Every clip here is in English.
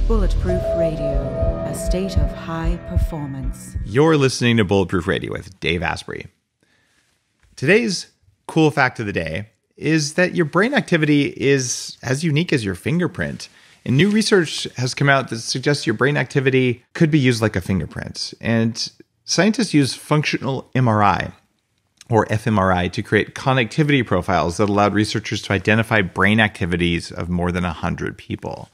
Bulletproof Radio, a state of high performance. You're listening to Bulletproof Radio with Dave Asprey. Today's cool fact of the day is that your brain activity is as unique as your fingerprint. And new research has come out that suggests your brain activity could be used like a fingerprint. And scientists use functional MRI, or fMRI, to create connectivity profiles that allowed researchers to identify brain activities of more than 100 people.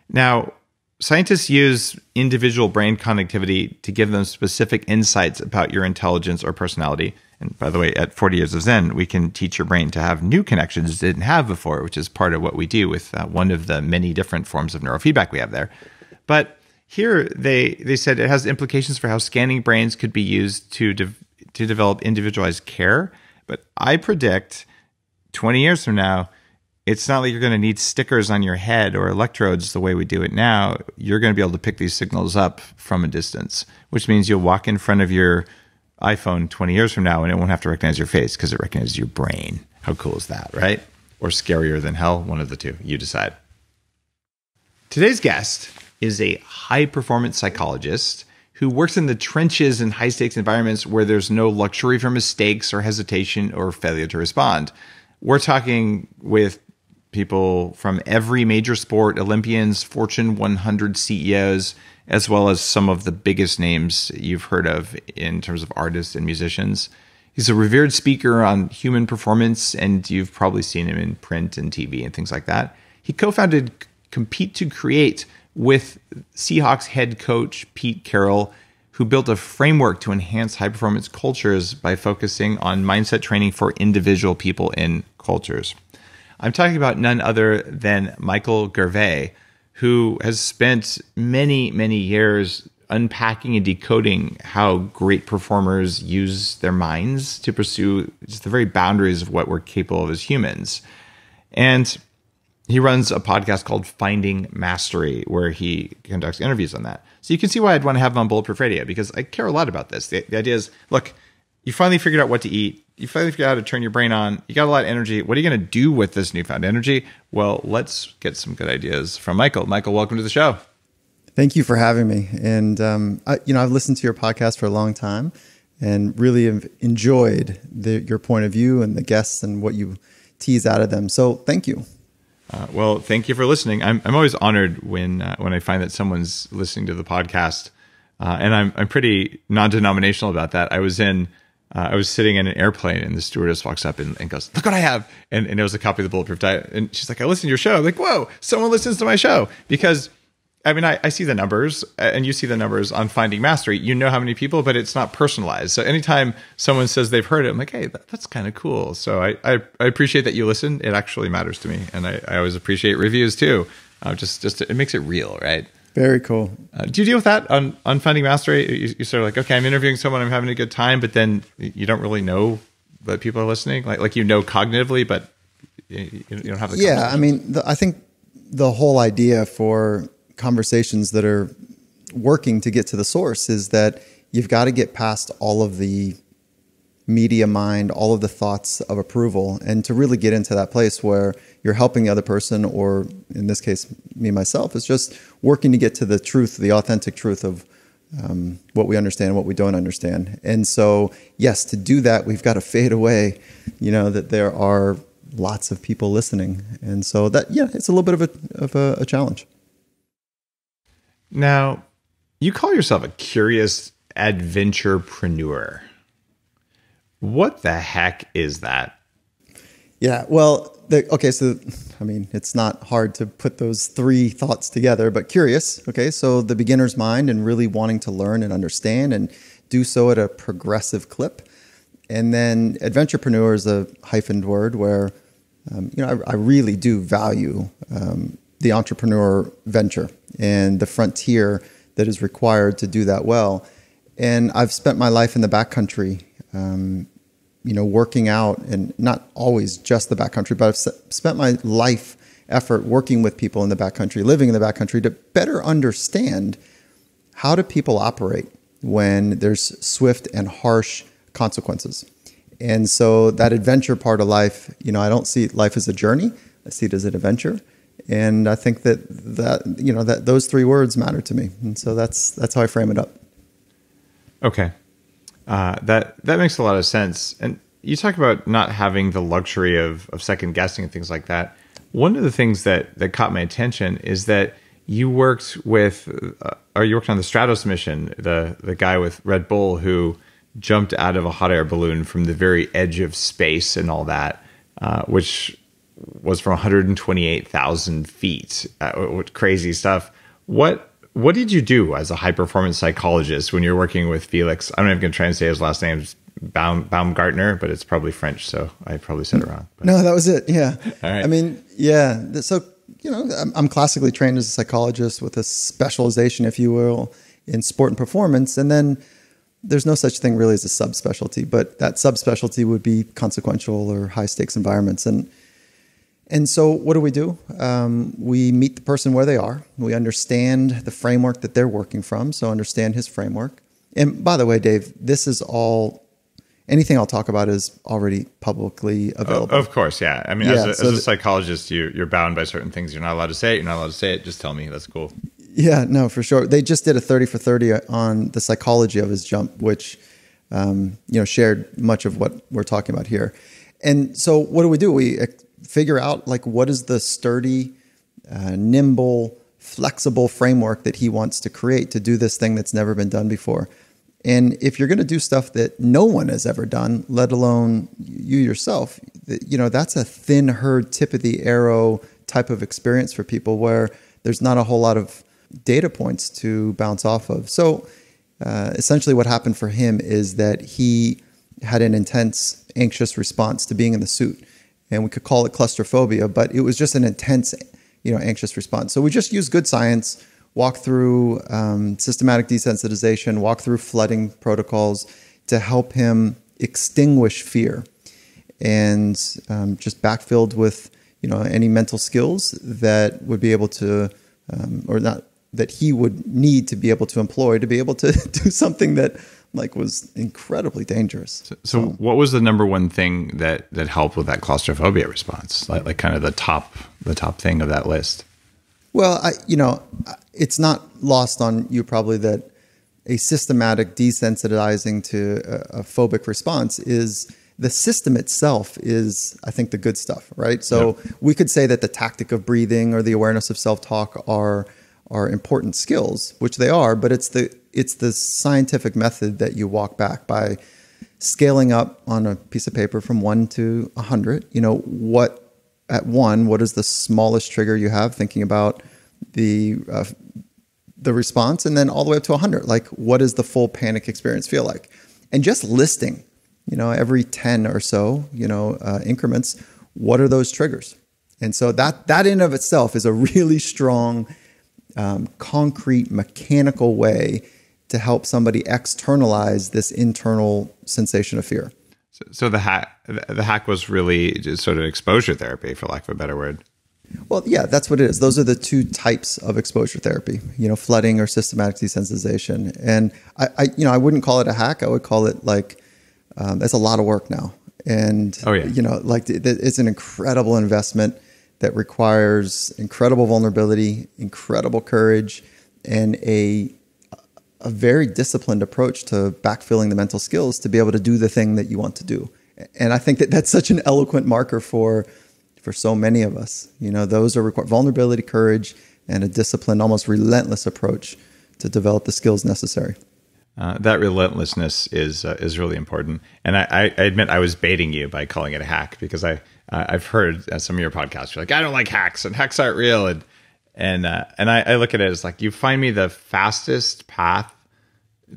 Now, scientists use individual brain connectivity to give them specific insights about your intelligence or personality. And by the way, at 40 Years of Zen, we can teach your brain to have new connections it didn't have before, which is part of what we do with one of the many different forms of neurofeedback we have there. But here they said it has implications for how scanning brains could be used to develop individualized care. But I predict 20 years from now, it's not like you're going to need stickers on your head or electrodes the way we do it now. You're going to be able to pick these signals up from a distance, which means you'll walk in front of your iPhone 20 years from now and it won't have to recognize your face because it recognizes your brain. How cool is that, right? Or scarier than hell? One of the two. You decide. Today's guest is a high-performance psychologist who works in the trenches in high-stakes environments where there's no luxury for mistakes or hesitation or failure to respond. We're talking with people from every major sport, Olympians, Fortune 100 CEOs, as well as some of the biggest names you've heard of in terms of artists and musicians. He's a revered speaker on human performance, and you've probably seen him in print and TV and things like that. He co-founded Compete to Create with Seahawks head coach Pete Carroll, who built a framework to enhance high-performance cultures by focusing on mindset training for individual people in cultures. I'm talking about none other than Michael Garvey, who has spent many, many years unpacking and decoding how great performers use their minds to pursue just the very boundaries of what we're capable of as humans. And he runs a podcast called Finding Mastery, where he conducts interviews on that. So you can see why I'd want to have him on Bulletproof Radio, because I care a lot about this. The idea is, look, you finally figured out what to eat. You finally figured out how to turn your brain on. You got a lot of energy. What are you going to do with this newfound energy? Well, let's get some good ideas from Michael. Michael, welcome to the show. Thank you for having me. And, I've listened to your podcast for a long time and really have enjoyed your point of view and the guests and what you tease out of them. So thank you. Well, thank you for listening. I'm always honored when I find that someone's listening to the podcast, and I'm pretty non-denominational about that. I was sitting in an airplane, and the stewardess walks up and goes, "Look what I have!" And it was a copy of the Bulletproof Diet. And she's like, "I listened to your show." I'm like, whoa, someone listens to my show. Because I mean, I see the numbers, and you see the numbers on Finding Mastery. You know how many people, but it's not personalized. So anytime someone says they've heard it, I'm like, hey, that's kind of cool. So I appreciate that you listen. It actually matters to me. And I always appreciate reviews too. It makes it real, right? Very cool. Do you deal with that on Finding Mastery? You sort of like, okay, I'm interviewing someone, I'm having a good time, but then you don't really know that people are listening? Like you know cognitively, but you don't have the Yeah, I mean, I think the whole idea for conversations that are working to get to the source is that you've got to get past all of the media mind, all of the thoughts of approval, and to really get into that place where you're helping the other person, or in this case, me, myself, is just working to get to the truth, the authentic truth of what we understand and what we don't understand. And so, yes, to do that, we've got to fade away, that there are lots of people listening. And so that, it's a little bit of a challenge. Now, you call yourself a curious adventurepreneur. What the heck is that? Yeah, well, it's not hard to put those three thoughts together, but curious, okay, so the beginner's mind and really wanting to learn and understand and do so at a progressive clip. And then adventurepreneur is a hyphened word where, I really do value the entrepreneur venture and the frontier that is required to do that well. And I've spent my life in the backcountry, working out, and not always just the backcountry, but I've spent my life effort working with people in the backcountry, living in the backcountry, to better understand how do people operate when there's swift and harsh consequences. And so that adventure part of life, I don't see life as a journey. I see it as an adventure. And I think that those three words matter to me. And so that's how I frame it up. Okay. That makes a lot of sense. And you talk about not having the luxury of second guessing and things like that. One of the things that caught my attention is that you worked on the Stratos mission, the guy with Red Bull who jumped out of a hot air balloon from the very edge of space and all that, which was from 128,000 feet. Crazy stuff. What did you do as a high performance psychologist when you're working with Felix? I'm not even going to try and say his last name. Baumgartner, but it's probably French, so I probably said it wrong. But. No, that was it. Yeah. All right. I mean, yeah. So, I'm classically trained as a psychologist with a specialization, if you will, in sport and performance. And then there's no such thing really as a subspecialty, but that subspecialty would be consequential or high stakes environments. And so what do? We meet the person where they are. We understand the framework that they're working from. So understand his framework. And by the way, Dave, this is all, anything I'll talk about is already publicly available. Of course, yeah. I mean, as a psychologist, you're bound by certain things. You're not allowed to say it. You're not allowed to say it. Just tell me. That's cool. Yeah, no, for sure. They just did a 30 for 30 on the psychology of his jump, which, shared much of what we're talking about here. And so what do? We figure out what is the sturdy, nimble, flexible framework that he wants to create to do this thing that's never been done before. And if you're going to do stuff that no one has ever done, let alone you yourself, that's a thin herd, tip of the arrow type of experience for people where there's not a whole lot of data points to bounce off of. So essentially what happened for him is that he had an intense, anxious response to being in the suit. And we could call it claustrophobia, but it was just an intense, anxious response. So we just use good science, walk through systematic desensitization, walk through flooding protocols to help him extinguish fear, and just backfilled with any mental skills that would be able to, or not that he would need to be able to employ to be able to do something that was incredibly dangerous. So what was the number one thing that helped with that claustrophobia response? Like kind of the top thing of that list? Well, it's not lost on you probably that a systematic desensitizing to a phobic response is the system itself is, I think, the good stuff, right? So we could say that the tactic of breathing or the awareness of self-talk are important skills, which they are, but it's the scientific method that you walk back by scaling up on a piece of paper from 1 to 100. At 1, what is the smallest trigger you have? Thinking about the response, and then all the way up to 100. What does the full panic experience feel like? And just listing, every 10 or so, increments, what are those triggers? And so that in of itself is a really strong, concrete, mechanical way to help somebody externalize this internal sensation of fear. So the hack was really just sort of exposure therapy, for lack of a better word. Well, yeah, that's what it is. Those are the two types of exposure therapy, flooding or systematic desensitization. And I wouldn't call it a hack. I would call it it's a lot of work now. And, it's an incredible investment that requires incredible vulnerability, incredible courage, and a very disciplined approach to backfilling the mental skills to be able to do the thing that you want to do. And I think that that's such an eloquent marker for so many of us. Those are required vulnerability, courage, and a disciplined, almost relentless approach to develop the skills necessary. That relentlessness is really important. And I admit I was baiting you by calling it a hack, because I've heard some of your podcasts. You're like, I don't like hacks, and hacks aren't real. And I look at it as you find me the fastest path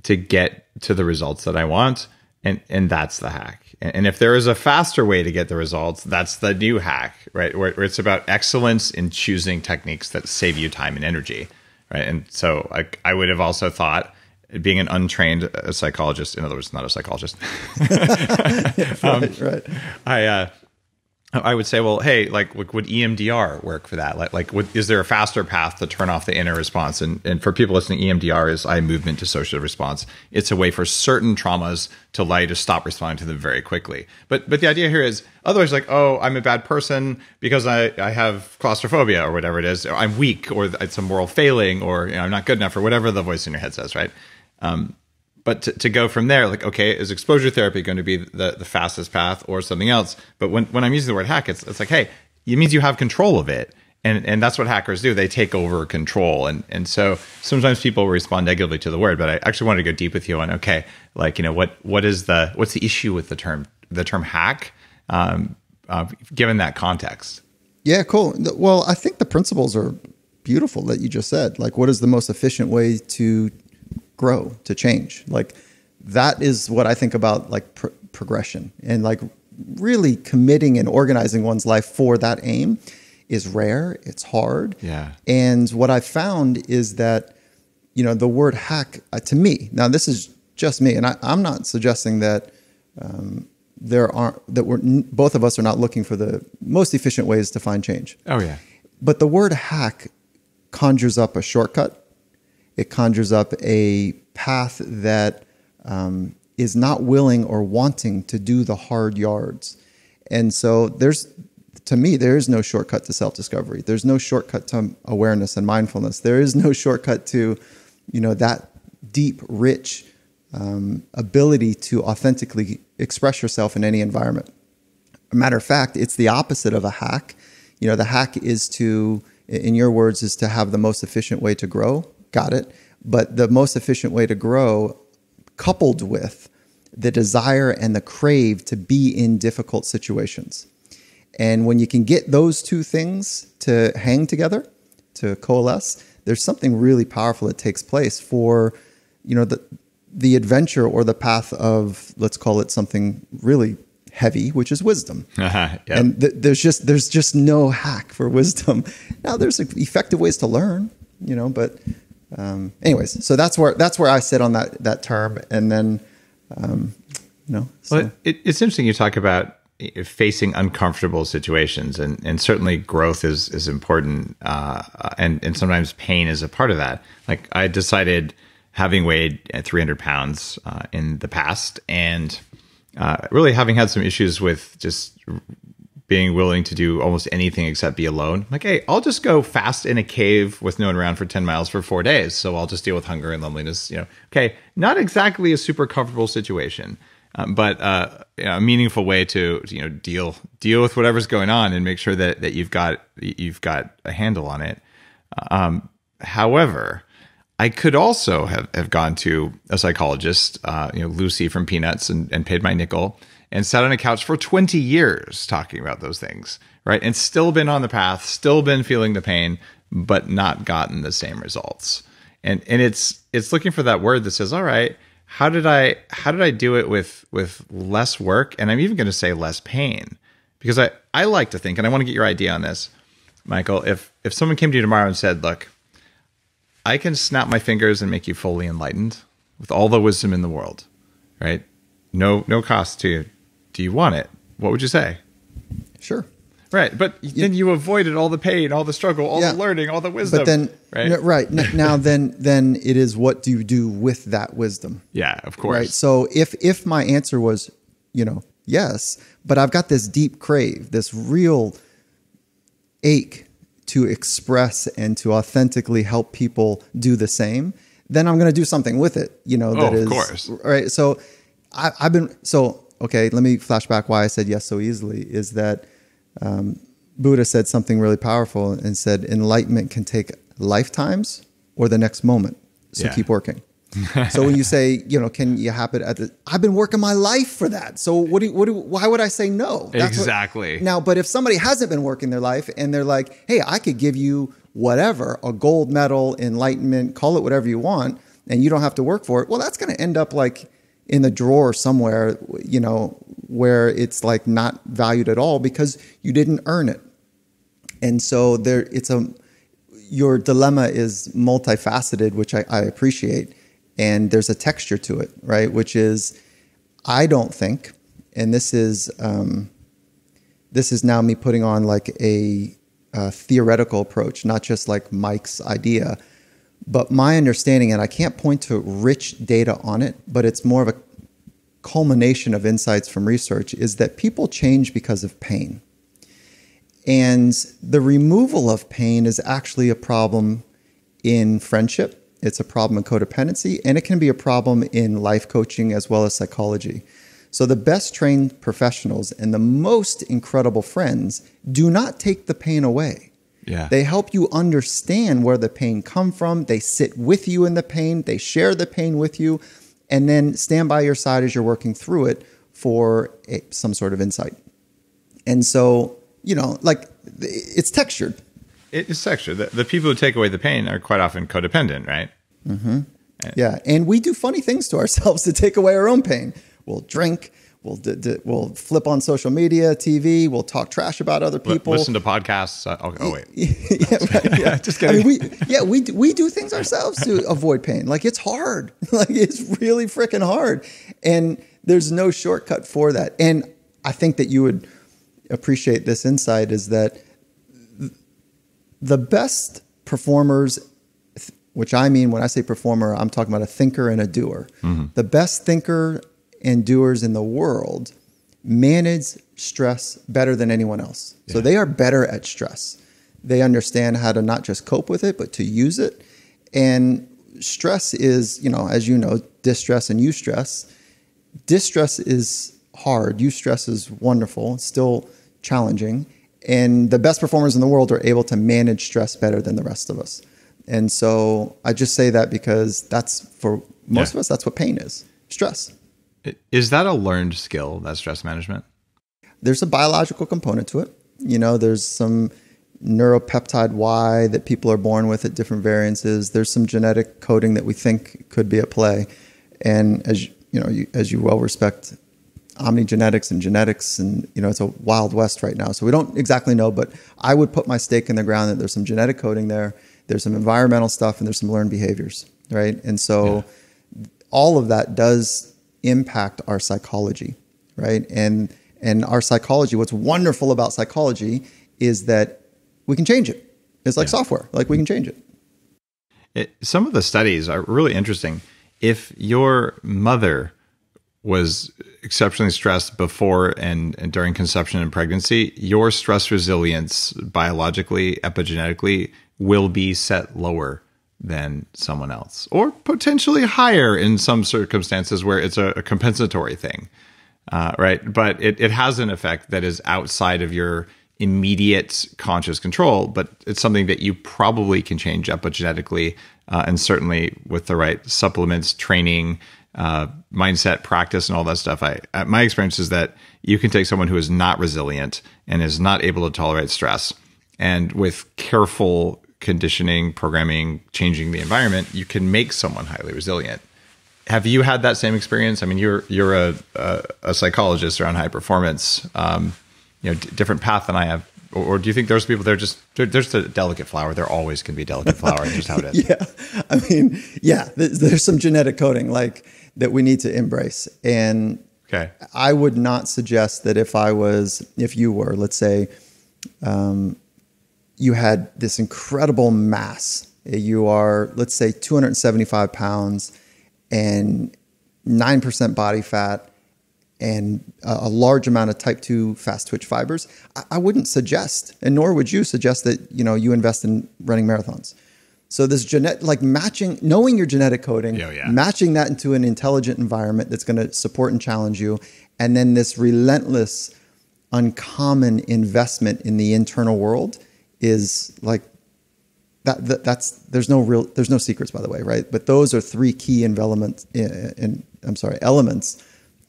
to get to the results that I want, and that's the hack. And if there is a faster way to get the results, that's the new hack, right? Where it's about excellence in choosing techniques that save you time and energy, right? And so I would have also thought, being an untrained psychologist, in other words, not a psychologist, right. I would say, well, hey, like, would EMDR work for that? Is there a faster path to turn off the inner response? And for people listening, EMDR is eye movement dissociative response. It's a way for certain traumas to allow you to stop responding to them very quickly. But the idea here is, otherwise, like, oh, I'm a bad person because I have claustrophobia or whatever it is. Or I'm weak, or it's a moral failing, or I'm not good enough, or whatever the voice in your head says, right? But to go from there, like, okay, is exposure therapy going to be the fastest path or something else? But when I'm using the word hack, it's like, hey, it means you have control of it. And that's what hackers do. They take over control. And so sometimes people respond negatively to the word, but I actually wanted to go deep with you on, okay, like, what's the issue with the term hack, given that context? Yeah, cool. Well, I think the principles are beautiful that you just said. Like, what is the most efficient way to grow, to change? Like, that is what I think about, like, progression, and like really committing and organizing one's life for that aim is rare. It's hard. Yeah. And what I found is that, the word hack, to me, now this is just me, and I'm not suggesting that both of us are not looking for the most efficient ways to find change. Oh yeah. But the word hack conjures up a shortcut. It conjures up a path that is not willing or wanting to do the hard yards. And so to me, there is no shortcut to self-discovery. There's no shortcut to awareness and mindfulness. There is no shortcut to, that deep, rich ability to authentically express yourself in any environment. A matter of fact, it's the opposite of a hack. The hack is to, in your words, is to have the most efficient way to grow. Got it. But the most efficient way to grow, coupled with the desire and the crave to be in difficult situations. And when you can get those two things to hang together, to coalesce, there's something really powerful that takes place for, the adventure or the path of, let's call it something really heavy, which is wisdom. Yep. And there's just no hack for wisdom. Now, there's effective ways to learn, but anyways, so that's where I sit on that term. And then, so. Well, it's interesting you talk about facing uncomfortable situations, and certainly growth is important, and sometimes pain is a part of that. Like, I decided, having weighed 300 pounds in the past, and really having had some issues with just being willing to do almost anything except be alone. Like, hey, I'll just go fast in a cave with no one around for 10 miles for 4 days. So I'll just deal with hunger and loneliness. Okay, not exactly a super comfortable situation, but a meaningful way to deal with whatever's going on and make sure that you've got a handle on it. However, I could also have gone to a psychologist, Lucy from Peanuts, and paid my nickel and sat on a couch for 20 years talking about those things, right? And still been on the path, still been feeling the pain, but not gotten the same results. And it's looking for that word that says, all right, how did I do it with less work? And I'm even going to say less pain, because I like to think, and I want to get your idea on this, Michael, if someone came to you tomorrow and said, look, I can snap my fingers and make you fully enlightened with all the wisdom in the world, right? No cost to you. Do you want it? What would you say? Sure. Right. But then you avoided all the pain, all the struggle, all the learning, all the wisdom. But then, right? Now, then it is, what do you do with that wisdom? Yeah, of course. Right. So if my answer was, yes, but I've got this deep crave, this real ache to express and to authentically help people do the same, then I'm going to do something with it. Of course. Right. So okay, let me flash back why I said yes so easily, is that Buddha said something really powerful and said, enlightenment can take lifetimes or the next moment. So keep working. So when you say, can you happen I've been working my life for that. So why would I say no? Exactly. But if somebody hasn't been working their life and they're like, hey, I could give you whatever, a gold medal, enlightenment, call it whatever you want, and you don't have to work for it. Well, that's going to end up like in the drawer somewhere, where it's like not valued at all because you didn't earn it. And so your dilemma is multifaceted, which I appreciate. And there's a texture to it, right? Which is, I don't think, and this is this is now me putting on like a theoretical approach, not just like Mike's idea, but my understanding, and I can't point to rich data on it, but it's more of a culmination of insights from research, is that people change because of pain. And the removal of pain is actually a problem in friendship. It's a problem in codependency, and it can be a problem in life coaching as well as psychology. So the best trained professionals and the most incredible friends do not take the pain away. Yeah. They help you understand where the pain comes from. They sit with you in the pain. They share the pain with you, and then stand by your side as you're working through it for some sort of insight. And so, like, it's textured. It's textured. The people who take away the pain are quite often codependent, right? Mm-hmm. Yeah. And we do funny things to ourselves to take away our own pain. We'll drink. We'll flip on social media, TV. We'll talk trash about other people. Listen to podcasts. Oh wait. Yeah, right, yeah. Just kidding. I mean, we do things ourselves to avoid pain. Like, it's hard. Like, it's really freaking hard. And there's no shortcut for that. And I think that you would appreciate this insight, is that the best performers, which I mean, when I say performer, I'm talking about a thinker and a doer. Mm-hmm. The best thinker and doers in the world manage stress better than anyone else. Yeah. So they are better at stress. They understand how to not just cope with it, but to use it. And stress is, as you know, distress and eustress. Distress is hard. Eustress is wonderful. It's still challenging. And the best performers in the world are able to manage stress better than the rest of us. And so I just say that because that's, for most of us, that's what pain is. Stress. Is that a learned skill, that stress management? There's a biological component to it. There's some neuropeptide Y that people are born with at different variances. There's some genetic coding that we think could be at play. And as you well respect omnigenetics and genetics, and it's a wild west right now. So we don't exactly know, but I would put my stake in the ground that there's some genetic coding there. There's some environmental stuff, and there's some learned behaviors, right? And so all of that does impact our psychology, right? And our psychology, what's wonderful about psychology is that we can change it. It's like software, like we can change it. Some of the studies are really interesting. If your mother was exceptionally stressed before and during conception and pregnancy, your stress resilience biologically, epigenetically, will be set lower than someone else, or potentially higher in some circumstances where it's a compensatory thing, right? But it has an effect that is outside of your immediate conscious control, but it's something that you probably can change epigenetically, and certainly with the right supplements, training, mindset, practice, and all that stuff. My experience is that you can take someone who is not resilient and is not able to tolerate stress, and with careful conditioning, programming, changing the environment, you can make someone highly resilient. Have you had that same experience? I mean, you're a psychologist around high performance, different path than I have. Or do you think there's people, they're just a delicate flower? There always can be a delicate flower. That's just how it is. Yeah. I mean, there's some genetic coding like that we need to embrace. And I would not suggest that if you were, let's say, you had this incredible mass. You are, let's say, 275 pounds and 9% body fat and a large amount of type 2 fast twitch fibers. I wouldn't suggest, and nor would you suggest that, you invest in running marathons. So this knowing your genetic coding, matching that into an intelligent environment that's going to support and challenge you, and then this relentless, uncommon investment in the internal world is like there's no secrets, by the way, right? But those are three key elements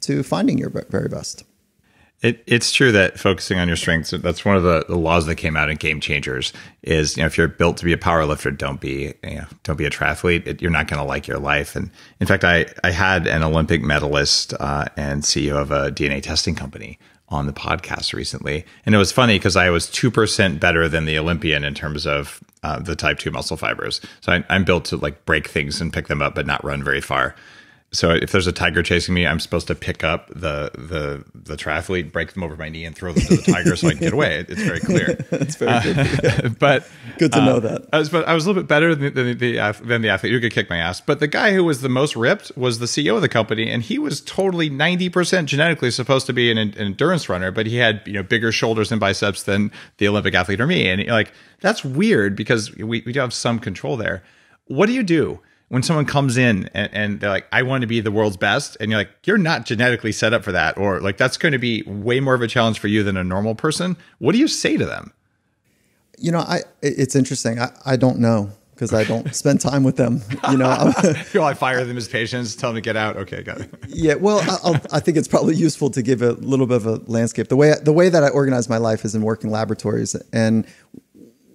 to finding your very best. It's true that focusing on your strengths, that's one of the laws that came out in Game Changers, is, if you're built to be a power lifter, don't be a triathlete. You're not going to like your life. And in fact, I had an Olympic medalist and CEO of a DNA testing company on the podcast recently. And it was funny because I was 2% better than the Olympian in terms of the type 2 muscle fibers. So I'm built to break things and pick them up, but not run very far. So if there's a tiger chasing me, I'm supposed to pick up the triathlete, break them over my knee, and throw them to the tiger so I can get away. It's very clear. That's very good. But good to know that. I was a little bit better than the athlete who could kick my ass. But the guy who was the most ripped was the CEO of the company, and he was totally 90% genetically supposed to be an endurance runner, but he had bigger shoulders and biceps than the Olympic athlete or me. And like that's weird because we do have some control there. What do you do when someone comes in and they're like, I want to be the world's best, and you're like, you're not genetically set up for that, or like that's going to be way more of a challenge for you than a normal person? What do you say to them? It's interesting. I don't know because I don't spend time with them. I fire them as patients, tell them to get out. Okay, got it. Yeah, well, I think it's probably useful to give a little bit of a landscape. The way that I organize my life is in working laboratories, and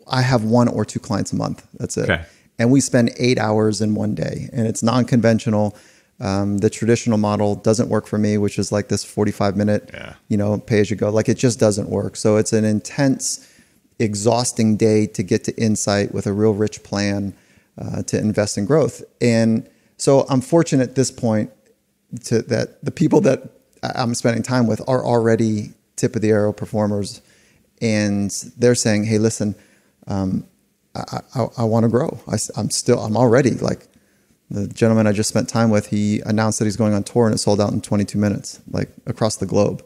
I have 1 or 2 clients a month. That's it. Okay. And we spend 8 hours in one day, and it's non-conventional. The traditional model doesn't work for me, which is like this 45-minute, pay as you go. Like it just doesn't work. So it's an intense, exhausting day to get to insight with a real rich plan to invest in growth. And so I'm fortunate at this point that the people that I'm spending time with are already tip of the arrow performers, and they're saying, "Hey, listen." I want to grow. I'm already like the gentleman I just spent time with. He announced that he's going on tour and it sold out in 22 minutes, like across the globe.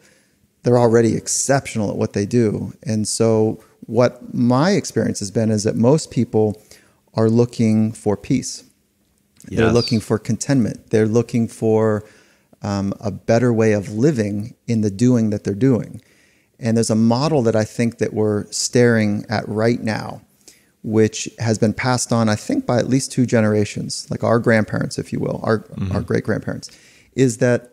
They're already exceptional at what they do. And so what my experience has been is that most people are looking for peace. Yes. They're looking for contentment. They're looking for a better way of living in the doing that they're doing. And there's a model that I think that we're staring at right now, which has been passed on, I think, by at least 2 generations, like our grandparents, if you will, our great-grandparents, is that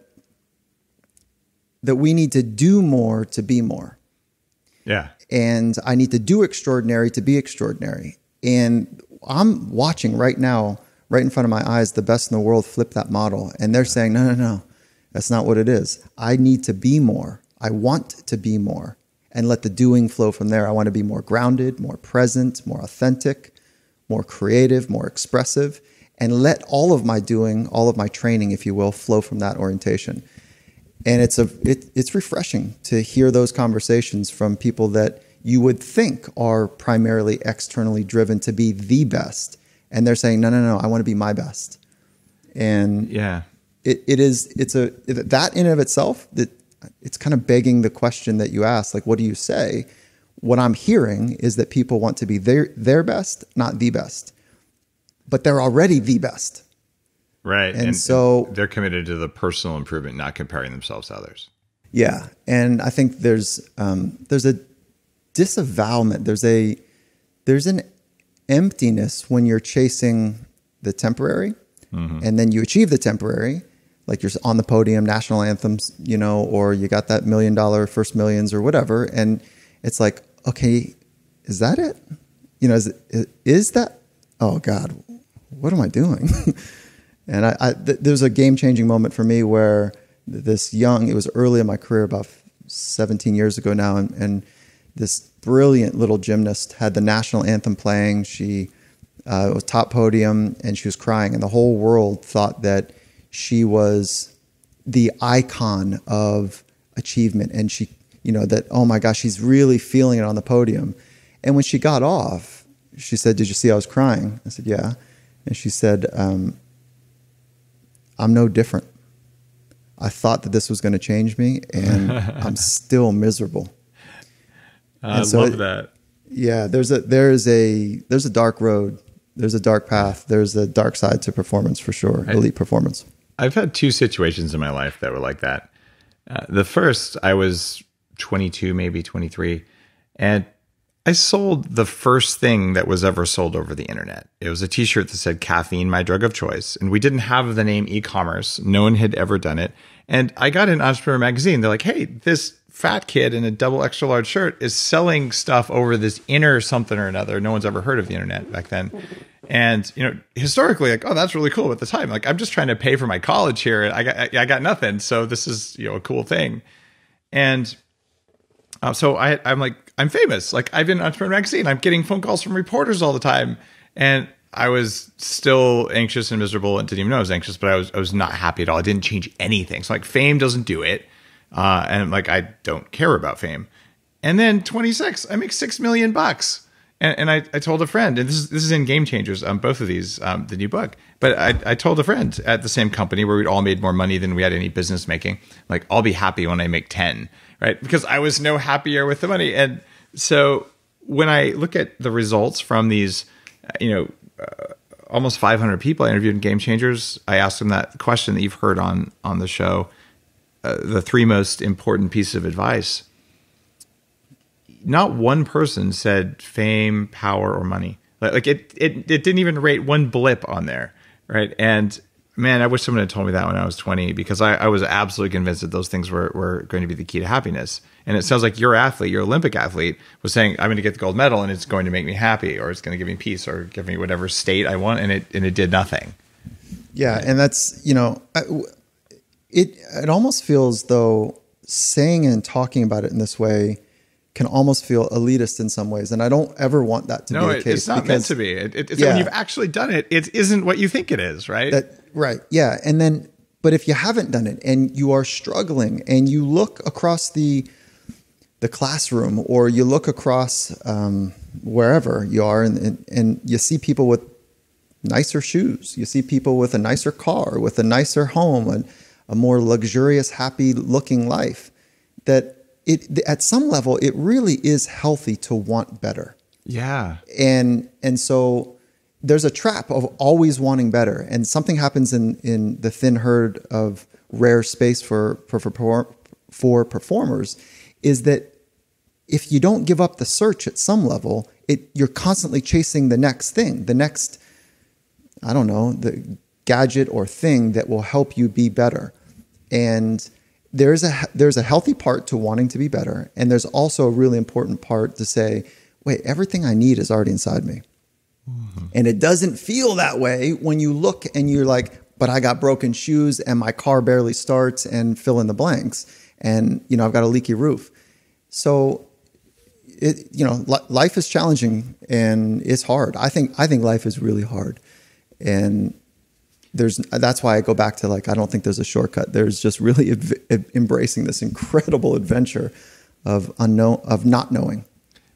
we need to do more to be more. Yeah. And I need to do extraordinary to be extraordinary. And I'm watching right now, right in front of my eyes, the best in the world flip that model. And they're saying, no, that's not what it is. I need to be more. I want to be more. And let the doing flow from there. I want to be more grounded, more present, more authentic, more creative, more expressive, and let all of my doing, all of my training, if you will, flow from that orientation. And it's refreshing to hear those conversations from people that you would think are primarily externally driven to be the best. And they're saying, no, I want to be my best. And yeah, that in and of itself, it's kind of begging the question that you asked, like, what do you say? What I'm hearing is that people want to be their best, not the best, but they're already the best. Right. And so they're committed to the personal improvement, not comparing themselves to others. Yeah. And I think there's a disavowalment. There's an emptiness when you're chasing the temporary, and then you achieve the temporary. Like you're on the podium, national anthems, or you got that $1 million first millions or whatever. And it's like, okay, is that it? Is that, oh God, what am I doing? And there's a game-changing moment for me where it was early in my career, about 17 years ago now. And this brilliant little gymnast had the national anthem playing. She was top podium and she was crying. And the whole world thought that she was the icon of achievement. And she, that, oh my gosh, she's really feeling it on the podium. And when she got off, she said, "Did you see I was crying?" I said, "Yeah." And she said, "I'm no different. I thought that this was going to change me and I'm still miserable." I love that. Yeah. There's a dark road. There's a dark path. There's a dark side to performance for sure. Elite performance. I've had 2 situations in my life that were like that. The first, I was 22, maybe 23, and I sold the first thing that was ever sold over the internet. It was a t-shirt that said "Caffeine, my drug of choice." And we didn't have the name e-commerce. No one had ever done it. And I got an Entrepreneur magazine. They're like, "Hey, this fat kid in a double extra large shirt is selling stuff over this inner something or another." No one's ever heard of the internet back then. And, historically, like, oh, that's really cool. At the time, like, I'm just trying to pay for my college here. And I got nothing. So this is, a cool thing. And so I'm like, I'm famous. Like, I've been on Entrepreneur magazine. I'm getting phone calls from reporters all the time. And I was still anxious and miserable and didn't even know I was anxious, but I was not happy at all. I didn't change anything. So like fame doesn't do it. And like, I don't care about fame. And then 26, I make $6 million. And I told a friend, and this is in Game Changers, both of these, the new book. But I told a friend at the same company where we'd all made more money than we had any business making, like, I'll be happy when I make 10, right? Because I was no happier with the money. And so when I look at the results from these, almost 500 people I interviewed in Game Changers, I asked them that question that you've heard on the show, the 3 most important pieces of advice. Not one person said fame, power, or money. Like it didn't even rate one blip on there, right? And man, I wish someone had told me that when I was 20, because I was absolutely convinced that those things were going to be the key to happiness. And it sounds like your Olympic athlete, was saying, I'm going to get the gold medal and it's going to make me happy, or it's going to give me peace, or give me whatever state I want, and it did nothing. Yeah, and that's, it almost feels though saying and talking about it in this way can almost feel elitist in some ways. And I don't ever want that to be the case. No, it's not meant to be. It's when you've actually done it, it isn't what you think it is, right? Right. Yeah. And then, but if you haven't done it and you are struggling and you look across the classroom, or you look across wherever you are, and you see people with nicer shoes, you see people with a nicer car, with a nicer home, and a more luxurious, happy looking life, that at some level, it really is healthy to want better. Yeah. And so there's a trap of always wanting better. And something happens in the thin herd of rare space for performers, is that if you don't give up the search at some level, you're constantly chasing the next thing, the next, I don't know, the gadget or thing that will help you be better. And there's a healthy part to wanting to be better. And there's also a really important part to say, wait, everything I need is already inside me. Mm-hmm. And it doesn't feel that way when you look and you're like, but I got broken shoes and my car barely starts, and fill in the blanks. And, I've got a leaky roof. So, life is challenging and it's hard. I think life is really hard. And that's why I go back to, like, I don't think there's a shortcut. There's just really embracing this incredible adventure of not knowing.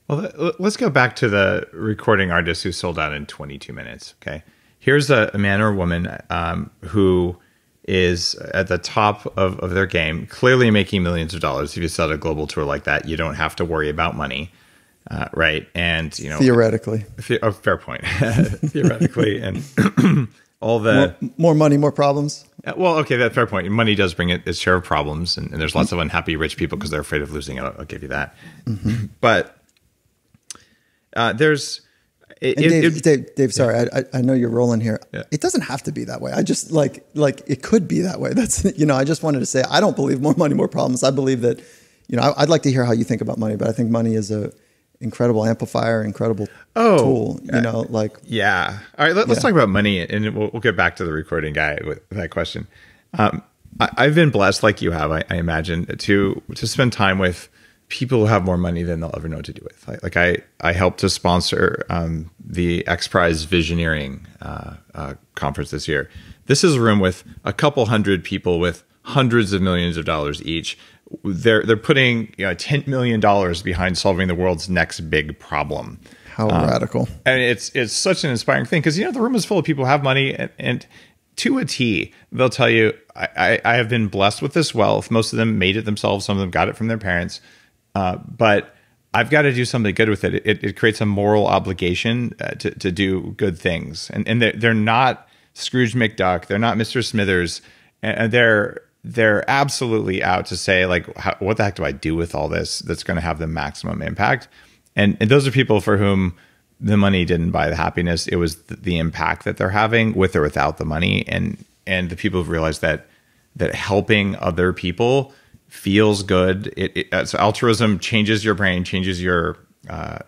Well, let's go back to the recording artist who sold out in 22 minutes. Okay. Here's a man or a woman who is at the top of their game, clearly making millions of dollars. If you sell a global tour like that, you don't have to worry about money. Right. And, theoretically. Fair point. Theoretically. And all the more money, more problems. Well, okay, that's a fair point. Money does bring its share of problems, and there's lots of unhappy rich people because they're afraid of losing it. I'll give you that. Mm-hmm. But there's Dave. Sorry, I know you're rolling here. Yeah. It doesn't have to be that way. I just like it could be that way. That's I just wanted to say, I don't believe more money, more problems. I believe that I'd like to hear how you think about money, but I think money is a incredible amplifier, incredible tool, Yeah. All right, let's talk about money, and we'll get back to the recording guy with that question. I've been blessed, like you have, I imagine, to spend time with people who have more money than they'll ever know what to do with. Like I helped to sponsor the X Prize Visioneering conference this year. This is a room with a couple hundred people with hundreds of millions of dollars each. They're putting $10 million behind solving the world's next big problem. How radical! And it's such an inspiring thing, because the room is full of people who have money, and to a T, they'll tell you, I have been blessed with this wealth. Most of them made it themselves. Some of them got it from their parents. But I've got to do something good with it. It creates a moral obligation to do good things. And they're not Scrooge McDuck. They're not Mr. Smithers. And they're absolutely out to say, like, what the heck do I do with all this that's going to have the maximum impact? And those are people for whom the money didn't buy the happiness. It was the impact that they're having with or without the money. And the people who've realized that helping other people feels good. So altruism changes your brain, changes your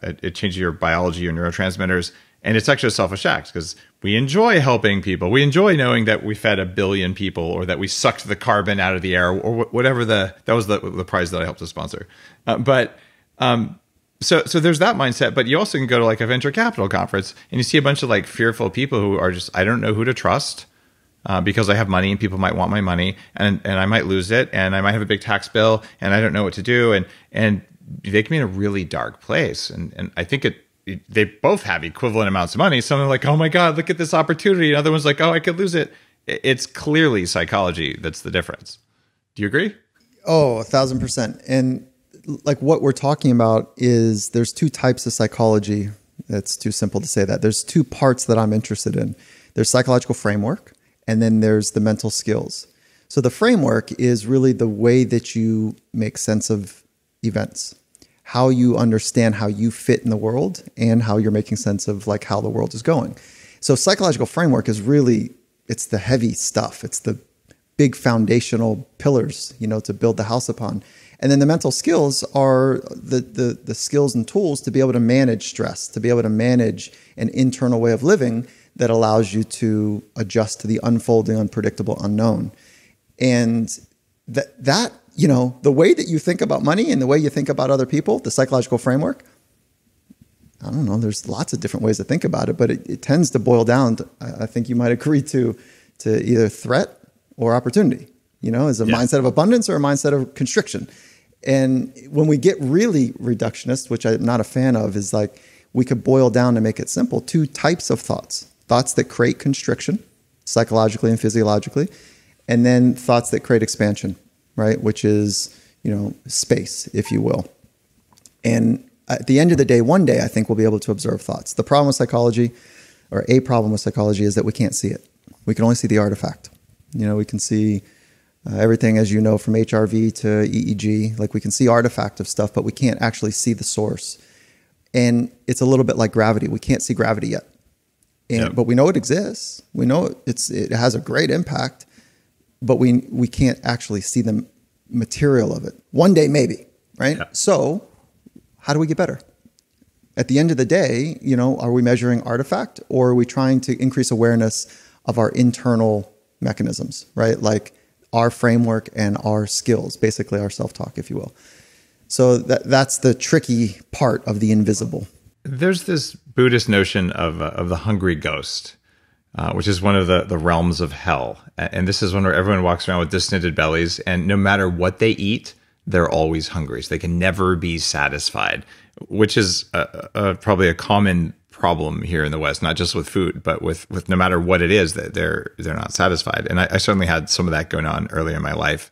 it changes your biology, your neurotransmitters, and it's actually a selfish act, because we enjoy helping people. We enjoy knowing that we fed 1 billion people, or that we sucked the carbon out of the air, or whatever that was the prize that I helped to sponsor. But So there's that mindset, but you also can go to like a venture capital conference and you see a bunch of like fearful people who are just, I don't know who to trust because I have money and people might want my money and I might lose it and I might have a big tax bill and I don't know what to do. And they can be in a really dark place. And I think they both have equivalent amounts of money. Some are like, oh my God, look at this opportunity. And other one's like, oh, I could lose it. It's clearly psychology that's the difference. Do you agree? Oh, 1,000%. And like what we're talking about is there's two types of psychology. It's too simple to say that. There's two parts that I'm interested in. There's psychological framework, and then there's the mental skills. So the framework is really the way that you make sense of events, how you understand how you fit in the world and how you're making sense of like how the world is going. So psychological framework is really, it's the heavy stuff. It's the big foundational pillars, to build the house upon. And then the mental skills are the skills and tools to be able to manage stress, to be able to manage an internal way of living that allows you to adjust to the unfolding, unpredictable, unknown. And that the way that you think about money and the way you think about other people, the psychological framework, I don't know, there's lots of different ways to think about it, but it tends to boil down to, I think you might agree, to either threat or opportunity, is a mindset of abundance or a mindset of constriction. And when we get really reductionist, which I'm not a fan of, is like we could boil down to make it simple, two types of thoughts that create constriction psychologically and physiologically, and then thoughts that create expansion, right? Which is, space, if you will. And at the end of the day, one day, I think we'll be able to observe thoughts. The problem with psychology, or a problem with psychology, is that we can't see it. We can only see the artifact. We can see everything, as you know, from HRV to EEG. Like we can see artifact of stuff, but we can't actually see the source. And it's a little bit like gravity. We can't see gravity yet. But we know it exists. We know it has a great impact, but we can't actually see the material of it. One day, maybe, right? Yeah. So how do we get better? At the end of the day, are we measuring artifact, or are we trying to increase awareness of our internal mechanisms, right? Like our framework and our skills, basically our self-talk, if you will. So that's the tricky part of the invisible. There's this Buddhist notion of the hungry ghost, which is one of the realms of hell. And this is one where everyone walks around with distended bellies, and no matter what they eat, they're always hungry. So they can never be satisfied, which is probably a common problem here in the West, not just with food, but with no matter what it is, that they're not satisfied. And I certainly had some of that going on earlier in my life,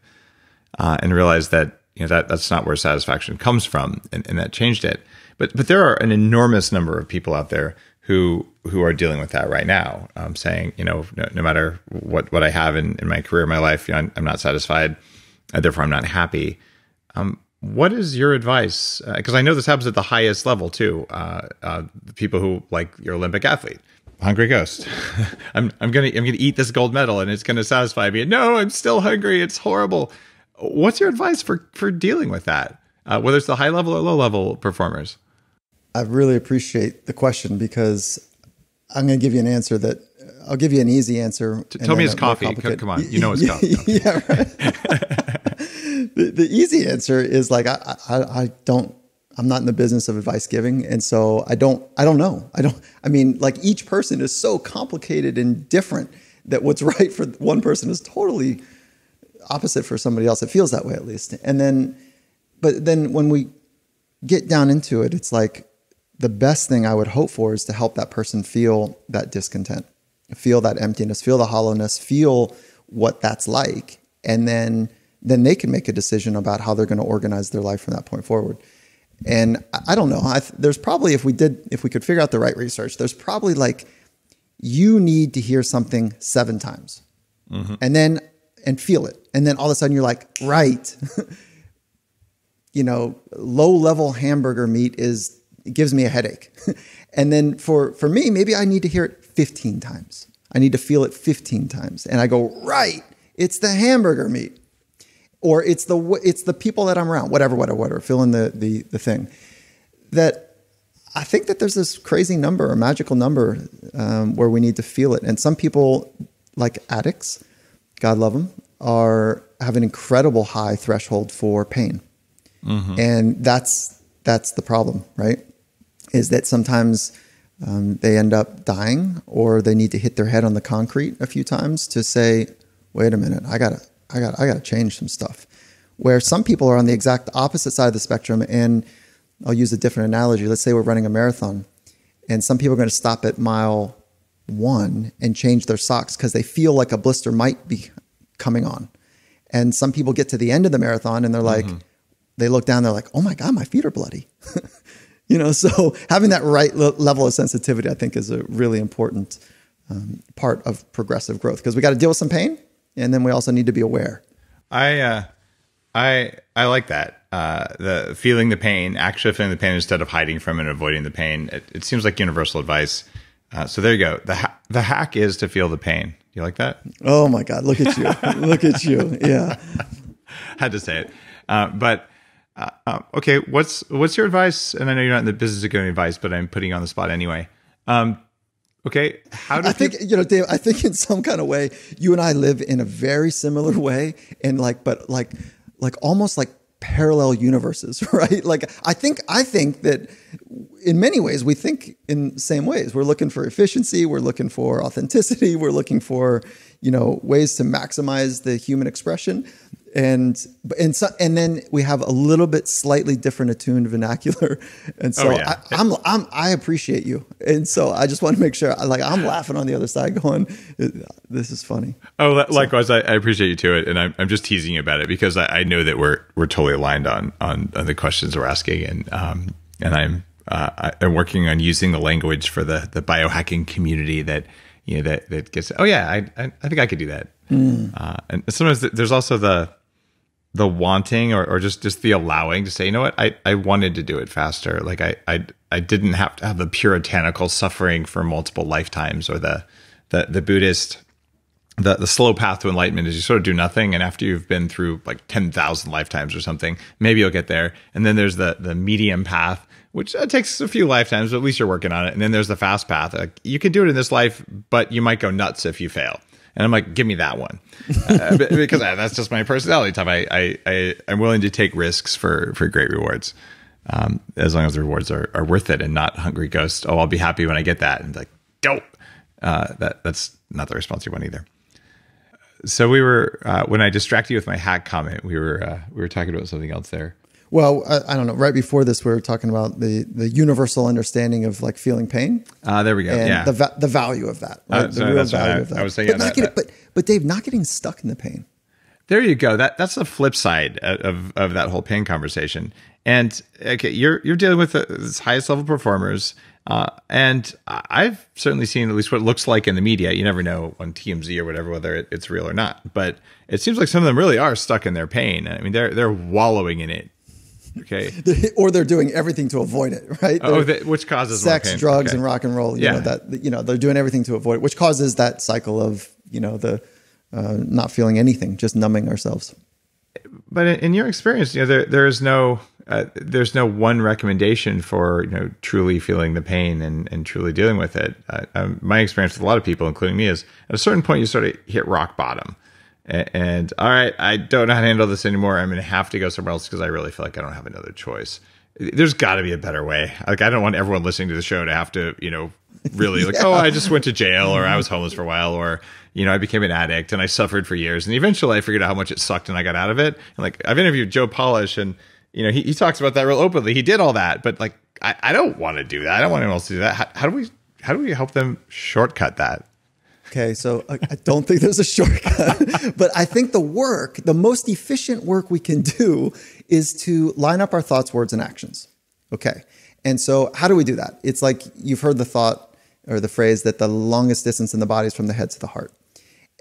and realized that that's not where satisfaction comes from, and that changed it. But there are an enormous number of people out there who are dealing with that right now, saying no matter what I have in my career, my life, I'm not satisfied, therefore I'm not happy. What is your advice? Because I know this happens at the highest level too. The people who, like your Olympic athlete, hungry ghost. I'm gonna eat this gold medal and it's gonna satisfy me. No, I'm still hungry. It's horrible. What's your advice for dealing with that? Whether it's the high level or low level performers. I really appreciate the question, because I'm going to give you an answer that I'll give you an easy answer. Tell me it's coffee. Come on, it's coffee. Yeah, right. The easy answer is like I'm not in the business of advice giving, and so I don't know. Like each person is so complicated and different that what's right for one person is totally opposite for somebody else. It feels that way, at least. But then when we get down into it, it's like the best thing I would hope for is to help that person feel that discontent, feel that emptiness, feel the hollowness, feel what that's like. And then they can make a decision about how they're going to organize their life from that point forward. And I don't know. There's probably, if we could figure out the right research, there's probably like, you need to hear something 7 times and feel it. And then all of a sudden you're like, right. Low level hamburger meat gives me a headache. And then for me, maybe I need to hear it 15 times. I need to feel it 15 times. And I go, right, it's the hamburger meat, or it's the people that I'm around, whatever, fill in the thing. That I think that there's this crazy number, a magical number, where we need to feel it. And some people, like addicts, God love them, have an incredible high threshold for pain. Mm-hmm. And that's that's the problem, right? Is that sometimes they end up dying, or they need to hit their head on the concrete a few times to say, wait a minute, I gotta change some stuff. Where some people are on the exact opposite side of the spectrum, and I'll use a different analogy. Let's say we're running a marathon, and some people are going to stop at mile 1 and change their socks because they feel like a blister might be coming on. And some people get to the end of the marathon and they're like, they look down, they're like, oh my God, my feet are bloody. So having that right level of sensitivity, I think, is a really important part of progressive growth, because we got to deal with some pain, and then we also need to be aware. I like that. The feeling the pain, actually feeling the pain instead of hiding from and avoiding the pain. It seems like universal advice. So there you go. The hack is to feel the pain. You like that? Oh my God. Look at you. Look at you. Yeah. Had to say it. Okay. What's your advice? And I know you're not in the business of giving advice, but I'm putting you on the spot anyway. Okay. I think, Dave, I think in some kind of way, you and I live in a very similar way, and but almost like parallel universes, right? Like I think that in many ways we think in the same ways. We're looking for efficiency, we're looking for authenticity, we're looking for, ways to maximize the human expression. And then we have a little bit slightly different attuned vernacular. And so I appreciate you. And so I just want to make sure, I'm laughing on the other side going, this is funny. Oh, likewise, I appreciate you too. And I'm just teasing you about it because I know that we're totally aligned on the questions we're asking. And I'm working on using the language for the biohacking community that gets, I think I could do that. And sometimes there's also the wanting or just the allowing to say, you know what, I wanted to do it faster. Like I didn't have to have the puritanical suffering for multiple lifetimes, or the Buddhist, the slow path to enlightenment is you sort of do nothing. And after you've been through like 10,000 lifetimes or something, maybe you'll get there. And then there's the medium path, which takes a few lifetimes, but at least you're working on it. And then there's the fast path. Like, you can do it in this life, but you might go nuts if you fail. And I'm like, give me that one, because that's just my personality type. I'm willing to take risks for great rewards, as long as the rewards are worth it and not hungry ghost. Oh, I'll be happy when I get that, and like, dope. That's not the response you want either. So we were when I distracted you with my hack comment, we were talking about something else there. Well, I don't know. Right before this, we were talking about the universal understanding of like feeling pain. There we go. And yeah, the value of that. Right? The real value of that. I was saying but Dave, not getting stuck in the pain. There you go. That's the flip side of that whole pain conversation. And okay, you're dealing with the highest level performers, and I've certainly seen at least what it looks like in the media. You never know on TMZ or whatever whether it's real or not. But it seems like some of them really are stuck in their pain. I mean, they're wallowing in it. Okay. Or they're doing everything to avoid it, right? Which causes sex, more pain. drugs, and rock and roll. They're doing everything to avoid it, which causes that cycle of the not feeling anything, just numbing ourselves. But in your experience, there's no one recommendation for truly feeling the pain and truly dealing with it. My experience with a lot of people, including me, is at a certain point you sort of hit rock bottom. And all right, I don't know how to handle this anymore. I'm going to have to go somewhere else because I really feel like I don't have another choice. There's got to be a better way. Like, I don't want everyone listening to the show to have to, really like, I just went to jail, or I was homeless for a while, or, I became an addict and I suffered for years. And eventually I figured out how much it sucked and I got out of it. And like, I've interviewed Joe Polish, and, he talks about that real openly. He did all that, but like, I don't want to do that. I don't want anyone else to do that. How do we help them shortcut that? Okay, so I don't think there's a shortcut, but I think the most efficient work we can do is to line up our thoughts, words, and actions. Okay, and so how do we do that? It's like you've heard the thought or the phrase that the longest distance in the body is from the head to the heart.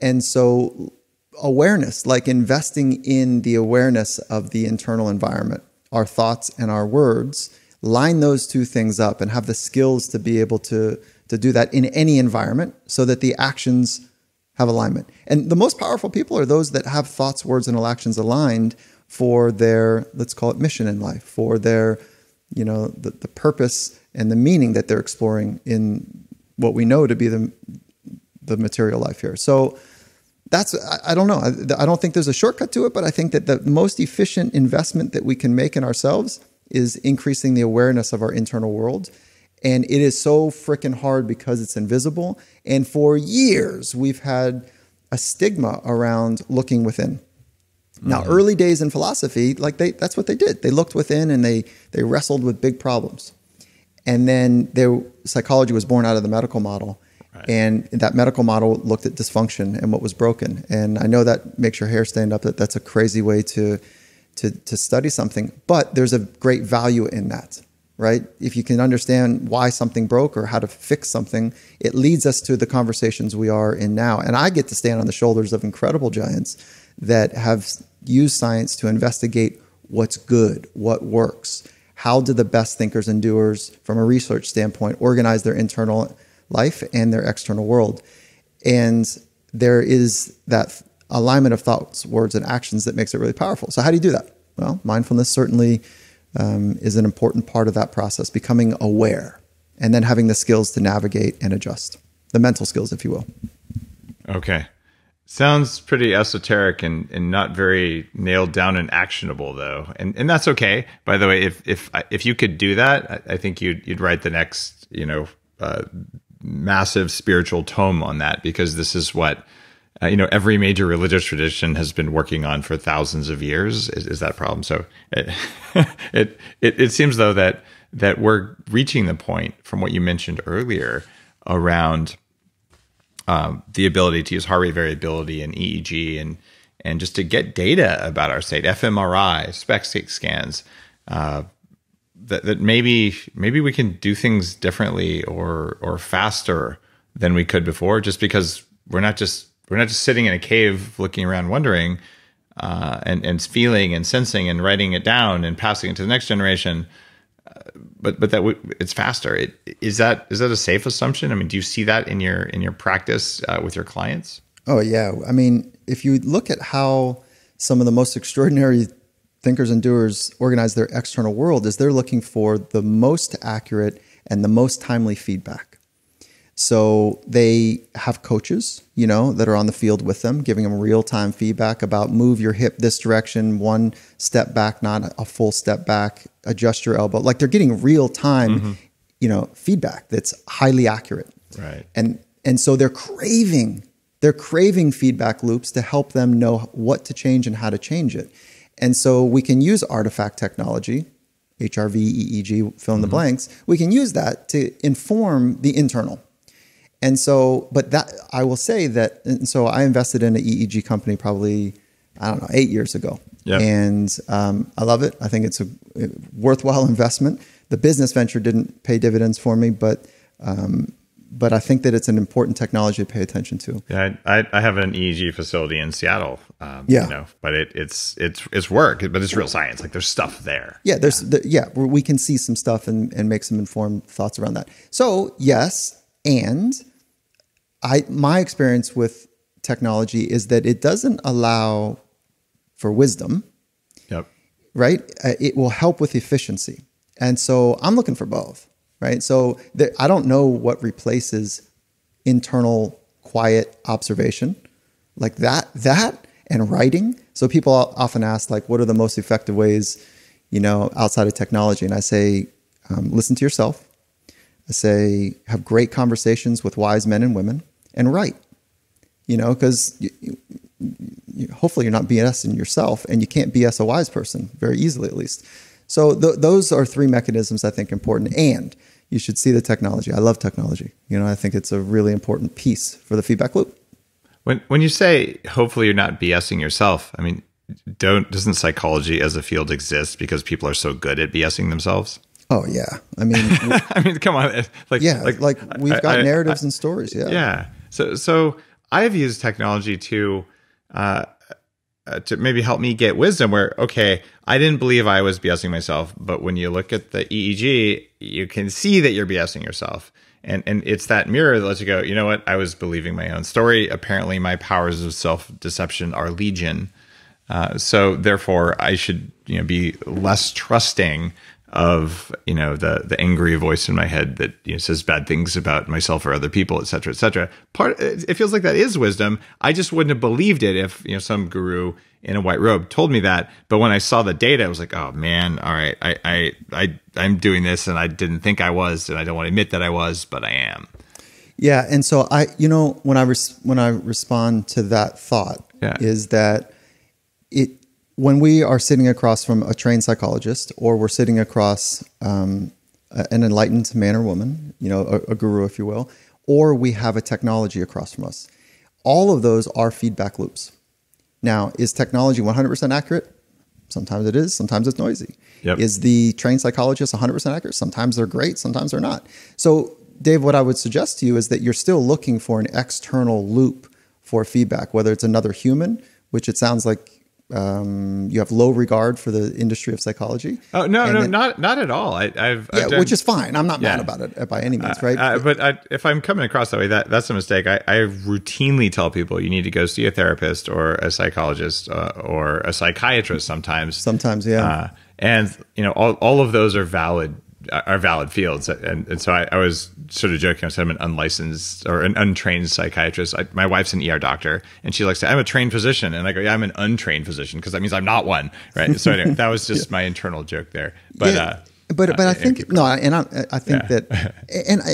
And so awareness, like investing in the awareness of the internal environment, our thoughts and our words, line those two things up and have the skills to be able to do that in any environment so that the actions have alignment. And the most powerful people are those that have thoughts, words, and actions aligned for their, let's call it mission in life, for their, the purpose and the meaning that they're exploring in what we know to be the material life here. So that's, I don't know. I don't think there's a shortcut to it, but I think that the most efficient investment that we can make in ourselves is increasing the awareness of our internal world. And it is so freaking hard because it's invisible. And for years, we've had a stigma around looking within. Now, early days in philosophy, like that's what they did. They looked within and they wrestled with big problems. And then psychology was born out of the medical model. Right. And that medical model looked at dysfunction and what was broken. And I know that makes your hair stand up, that's a crazy way to study something. But there's a great value in that, right? If you can understand why something broke or how to fix something, it leads us to the conversations we are in now. And I get to stand on the shoulders of incredible giants that have used science to investigate what's good, what works. How do the best thinkers and doers, from a research standpoint, organize their internal life and their external world? And there is that alignment of thoughts, words, and actions that makes it really powerful. So how do you do that? Well, mindfulness certainly is an important part of that process, becoming aware, and then having the skills to navigate and adjust, the mental skills, if you will. Okay. Sounds pretty esoteric and not very nailed down and actionable, though, and that's okay. By the way, if you could do that, I think you'd write the next massive spiritual tome on that, because this is what every major religious tradition has been working on for thousands of years. Is that problem? So it seems though that we're reaching the point from what you mentioned earlier around the ability to use heart rate variability and EEG and just to get data about our state, fMRI, SPECT scans, that maybe we can do things differently or faster than we could before, just because we're not just sitting in a cave looking around wondering and feeling and sensing and writing it down and passing it to the next generation. But that it's faster. Is that a safe assumption? I mean, do you see that in your practice with your clients? Oh yeah. I mean, if you look at how some of the most extraordinary thinkers and doers organize their external world, is they're looking for the most accurate and the most timely feedback. So they have coaches, that are on the field with them, giving them real-time feedback about move your hip this direction, one step back, not a full step back, adjust your elbow. Like they're getting real-time, feedback that's highly accurate. Right. And so they're craving feedback loops to help them know what to change and how to change it. And so we can use artifact technology, HRV, EEG, fill in the blanks. We can use that to inform the internal. And so, but that I will say that, and so I invested in an EEG company probably, 8 years ago. Yep. And I love it. I think it's a worthwhile investment. The business venture didn't pay dividends for me, but I think that it's an important technology to pay attention to. Yeah, I have an EEG facility in Seattle. But it's work, but it's real science. Like there's stuff there. Yeah, we can see some stuff and make some informed thoughts around that. So yes, and my experience with technology is that it doesn't allow for wisdom. Yep. Right? It will help with efficiency. And so I'm looking for both, right? So I don't know what replaces internal quiet observation, like that and writing. So people often ask, like, what are the most effective ways, outside of technology? And I say, listen to yourself. I say, have great conversations with wise men and women and write, because hopefully you're not BSing yourself, and you can't BS a wise person very easily, at least. So those are three mechanisms I think important. And you should see the technology. I love technology. I think it's a really important piece for the feedback loop. When you say, hopefully you're not BSing yourself, I mean, doesn't psychology as a field exist because people are so good at BSing themselves? Oh yeah. I mean, come on. Like we've got narratives and stories. Yeah. Yeah. So I've used technology to maybe help me get wisdom where, okay, I didn't believe I was BSing myself, but when you look at the EEG, you can see that you're BSing yourself. And it's that mirror that lets you go, you know what? I was believing my own story. Apparently my powers of self-deception are legion. So therefore I should be less trusting of the angry voice in my head that says bad things about myself or other people, et cetera, et cetera. It feels like that is wisdom. I just wouldn't have believed it if some guru in a white robe told me that. But when I saw the data, I was like, oh man, all right, I'm doing this, and I didn't think I was, and I don't want to admit that I was, but I am. Yeah, and so when I respond to that thought, is that when we are sitting across from a trained psychologist, or we're sitting across an enlightened man or woman, a guru, if you will, or we have a technology across from us, all of those are feedback loops. Now, is technology 100% accurate? Sometimes it is. Sometimes it's noisy. Yep. Is the trained psychologist 100% accurate? Sometimes they're great. Sometimes they're not. So, Dave, what I would suggest to you is that you're still looking for an external loop for feedback, whether it's another human, which it sounds like you have low regard for the industry of psychology. Oh no, not at all. I've done, which is fine. I'm not mad about it by any means, right? But if I'm coming across that way, that's a mistake. I routinely tell people you need to go see a therapist or a psychologist or a psychiatrist sometimes. Sometimes, yeah. And all of those are valid fields, and so I was sort of joking. I said I'm an unlicensed or an untrained psychiatrist. My wife's an ER doctor, and she likes to say I'm a trained physician, and I go, yeah, I'm an untrained physician because that means I'm not one, right? So anyway, that was just my internal joke there. But I think I think that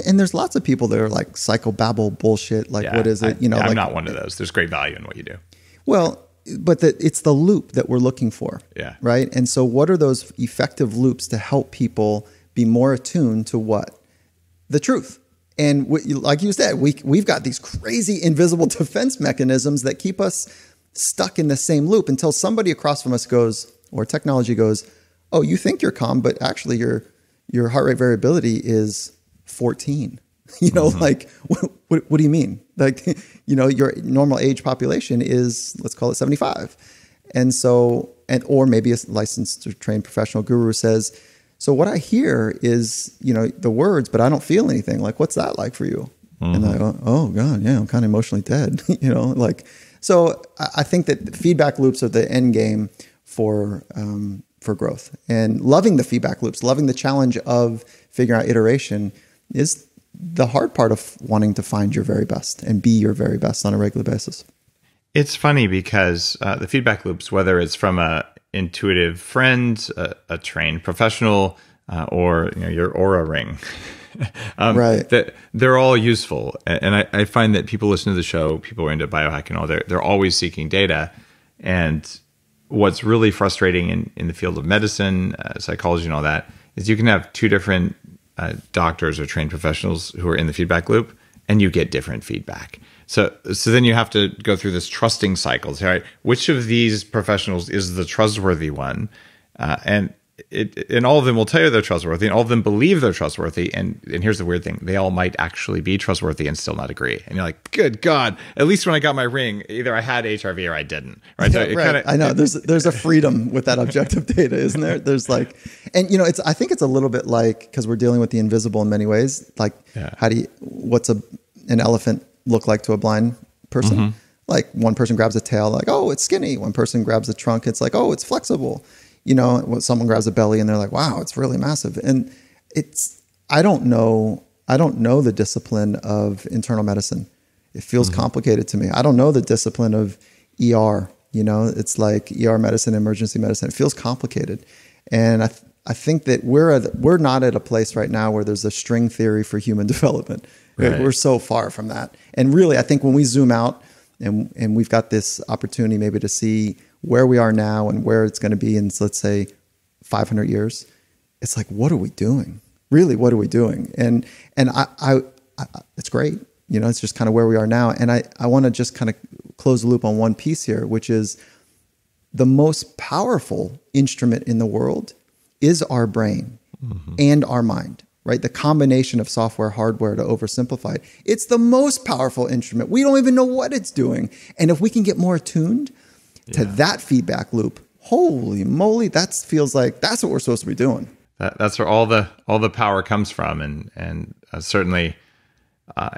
and there's lots of people that are like psychobabble bullshit. Like what is it? I'm not one of those. There's great value in what you do. Well, but it's the loop that we're looking for, right? And so, what are those effective loops to help people be more attuned to what? The truth. And like you said, we've got these crazy invisible defense mechanisms that keep us stuck in the same loop until somebody across from us goes, or technology goes, oh, you think you're calm, but actually your heart rate variability is 14. Like, what do you mean? Like, your normal age population is, let's call it 75. And so, or maybe a licensed or trained professional guru says, so what I hear is, the words, but I don't feel anything. Like, what's that like for you? Mm-hmm. And I go, oh God, yeah, I'm kind of emotionally dead. So I think that feedback loops are the end game for growth, and loving the feedback loops, loving the challenge of figuring out iteration is the hard part of wanting to find your very best and be your very best on a regular basis. It's funny because the feedback loops, whether it's from a intuitive friend, a trained professional, or your aura ring, right? That they're all useful. And I find that people listen to the show, people are into biohacking, all they're always seeking data. And what's really frustrating in the field of medicine, psychology, and all that is you can have two different doctors or trained professionals who are in the feedback loop, and you get different feedback. So then you have to go through this trusting cycle. Right? Which of these professionals is the trustworthy one? And all of them will tell you they're trustworthy, and all of them believe they're trustworthy. And here's the weird thing: they all might actually be trustworthy and still not agree. And you're like, good God! At least when I got my ring, either I had HRV or I didn't. Right? So right. I know there's a freedom with that objective data, isn't there? There's like, and I think it's a little bit like, because we're dealing with the invisible in many ways. Like, what's an elephant look like to a blind person? Mm-hmm. Like, one person grabs a tail, like, oh, it's skinny. One person grabs a trunk, it's like, oh, it's flexible. Someone grabs a belly and they're like, wow, it's really massive. And I don't know the discipline of internal medicine. It feels complicated to me. I don't know the discipline of ER. It's like ER medicine, emergency medicine. It feels complicated. And I think that we're not at a place right now where there's a string theory for human development. Right. We're so far from that. And really, I think when we zoom out and we've got this opportunity maybe to see where we are now and where it's going to be in, let's say, 500 years, it's like, what are we doing? Really, what are we doing? And I it's great. It's just kind of where we are now. And I want to just kind of close the loop on one piece here, which is the most powerful instrument in the world is our brain and our mind, right? The combination of software, hardware, to oversimplify it. It's the most powerful instrument. We don't even know what it's doing. And if we can get more attuned to that feedback loop, holy moly, that feels like that's what we're supposed to be doing. That's where all the power comes from, and certainly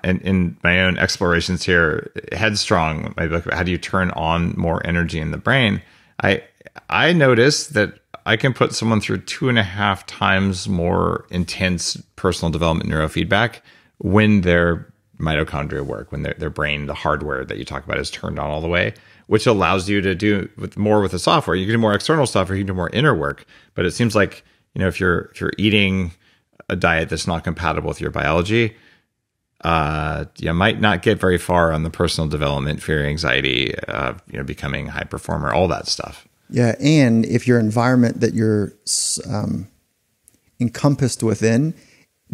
in my own explorations here, Headstrong, my book about how do you turn on more energy in the brain, I noticed that I can put someone through 2.5 times more intense personal development neurofeedback when their mitochondria work, when their brain, the hardware that you talk about, is turned on all the way, which allows you to do more with the software. You can do more external stuff, or you can do more inner work. But it seems like, if you're eating a diet that's not compatible with your biology, you might not get very far on the personal development, fear, anxiety, becoming a high performer, all that stuff. Yeah, and if your environment that you're encompassed within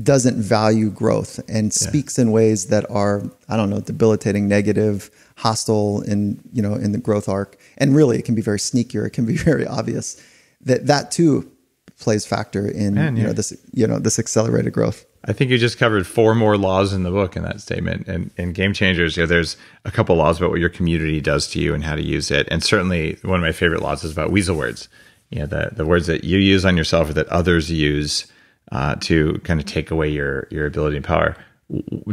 doesn't value growth and speaks in ways that are, debilitating, negative, hostile in the growth arc, and really it can be very sneaky, or it can be very obvious, that too plays factor in this accelerated growth. I think you just covered 4 more laws in the book in that statement. And in Game Changers, there's a couple laws about what your community does to you and how to use it. And certainly one of my favorite laws is about weasel words. The words that you use on yourself or that others use to kind of take away your ability and power.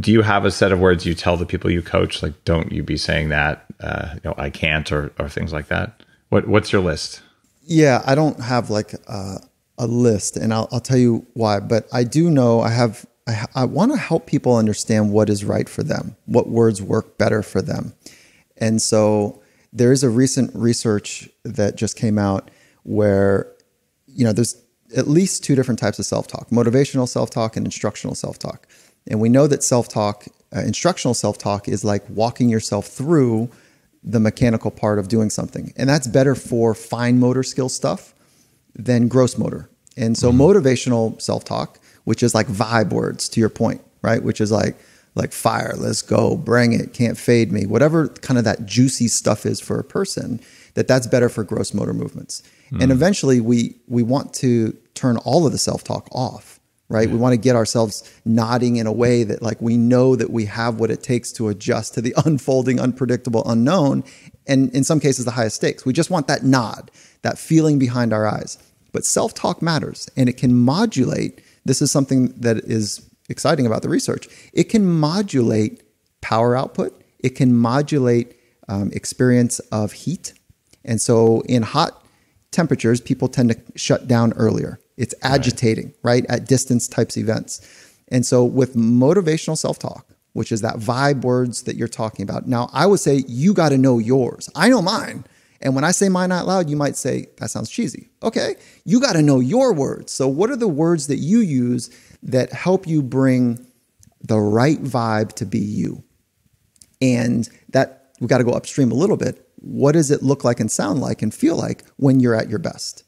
Do you have a set of words you tell the people you coach? Like, don't you be saying that, I can't, or things like that? What's your list? Yeah, I don't have like a list, and I'll tell you why. But I do know I want to help people understand what is right for them, what words work better for them. And so there is a recent research that just came out where, there's at least 2 different types of self-talk: motivational self-talk and instructional self-talk. And we know that self-talk, instructional self-talk, is like walking yourself through the mechanical part of doing something. And that's better for fine motor skill stuff than gross motor. And so motivational self-talk, which is like vibe words, to your point, right? Which is like fire, let's go, bring it, can't fade me, whatever kind of that juicy stuff is for a person, that's better for gross motor movements. And eventually we want to turn all of the self-talk off, right? We want to get ourselves nodding in a way that like we know that we have what it takes to adjust to the unfolding, unpredictable, unknown, and in some cases the highest stakes. We just want that nod, that feeling behind our eyes. But self-talk matters, and it can modulate. This is something that is exciting about the research. It can modulate power output. It can modulate experience of heat. And so in hot temperatures, people tend to shut down earlier. It's agitating, right? At distance types events. And so with motivational self-talk, which is that vibe words that you're talking about. Now, I would say you got to know yours. I know mine. And when I say mine out loud, you might say, that sounds cheesy. Okay, you got to know your words. So what are the words that you use that help you bring the right vibe to be you? And that we got to go upstream a little bit. What does it look like and sound like and feel like when you're at your best?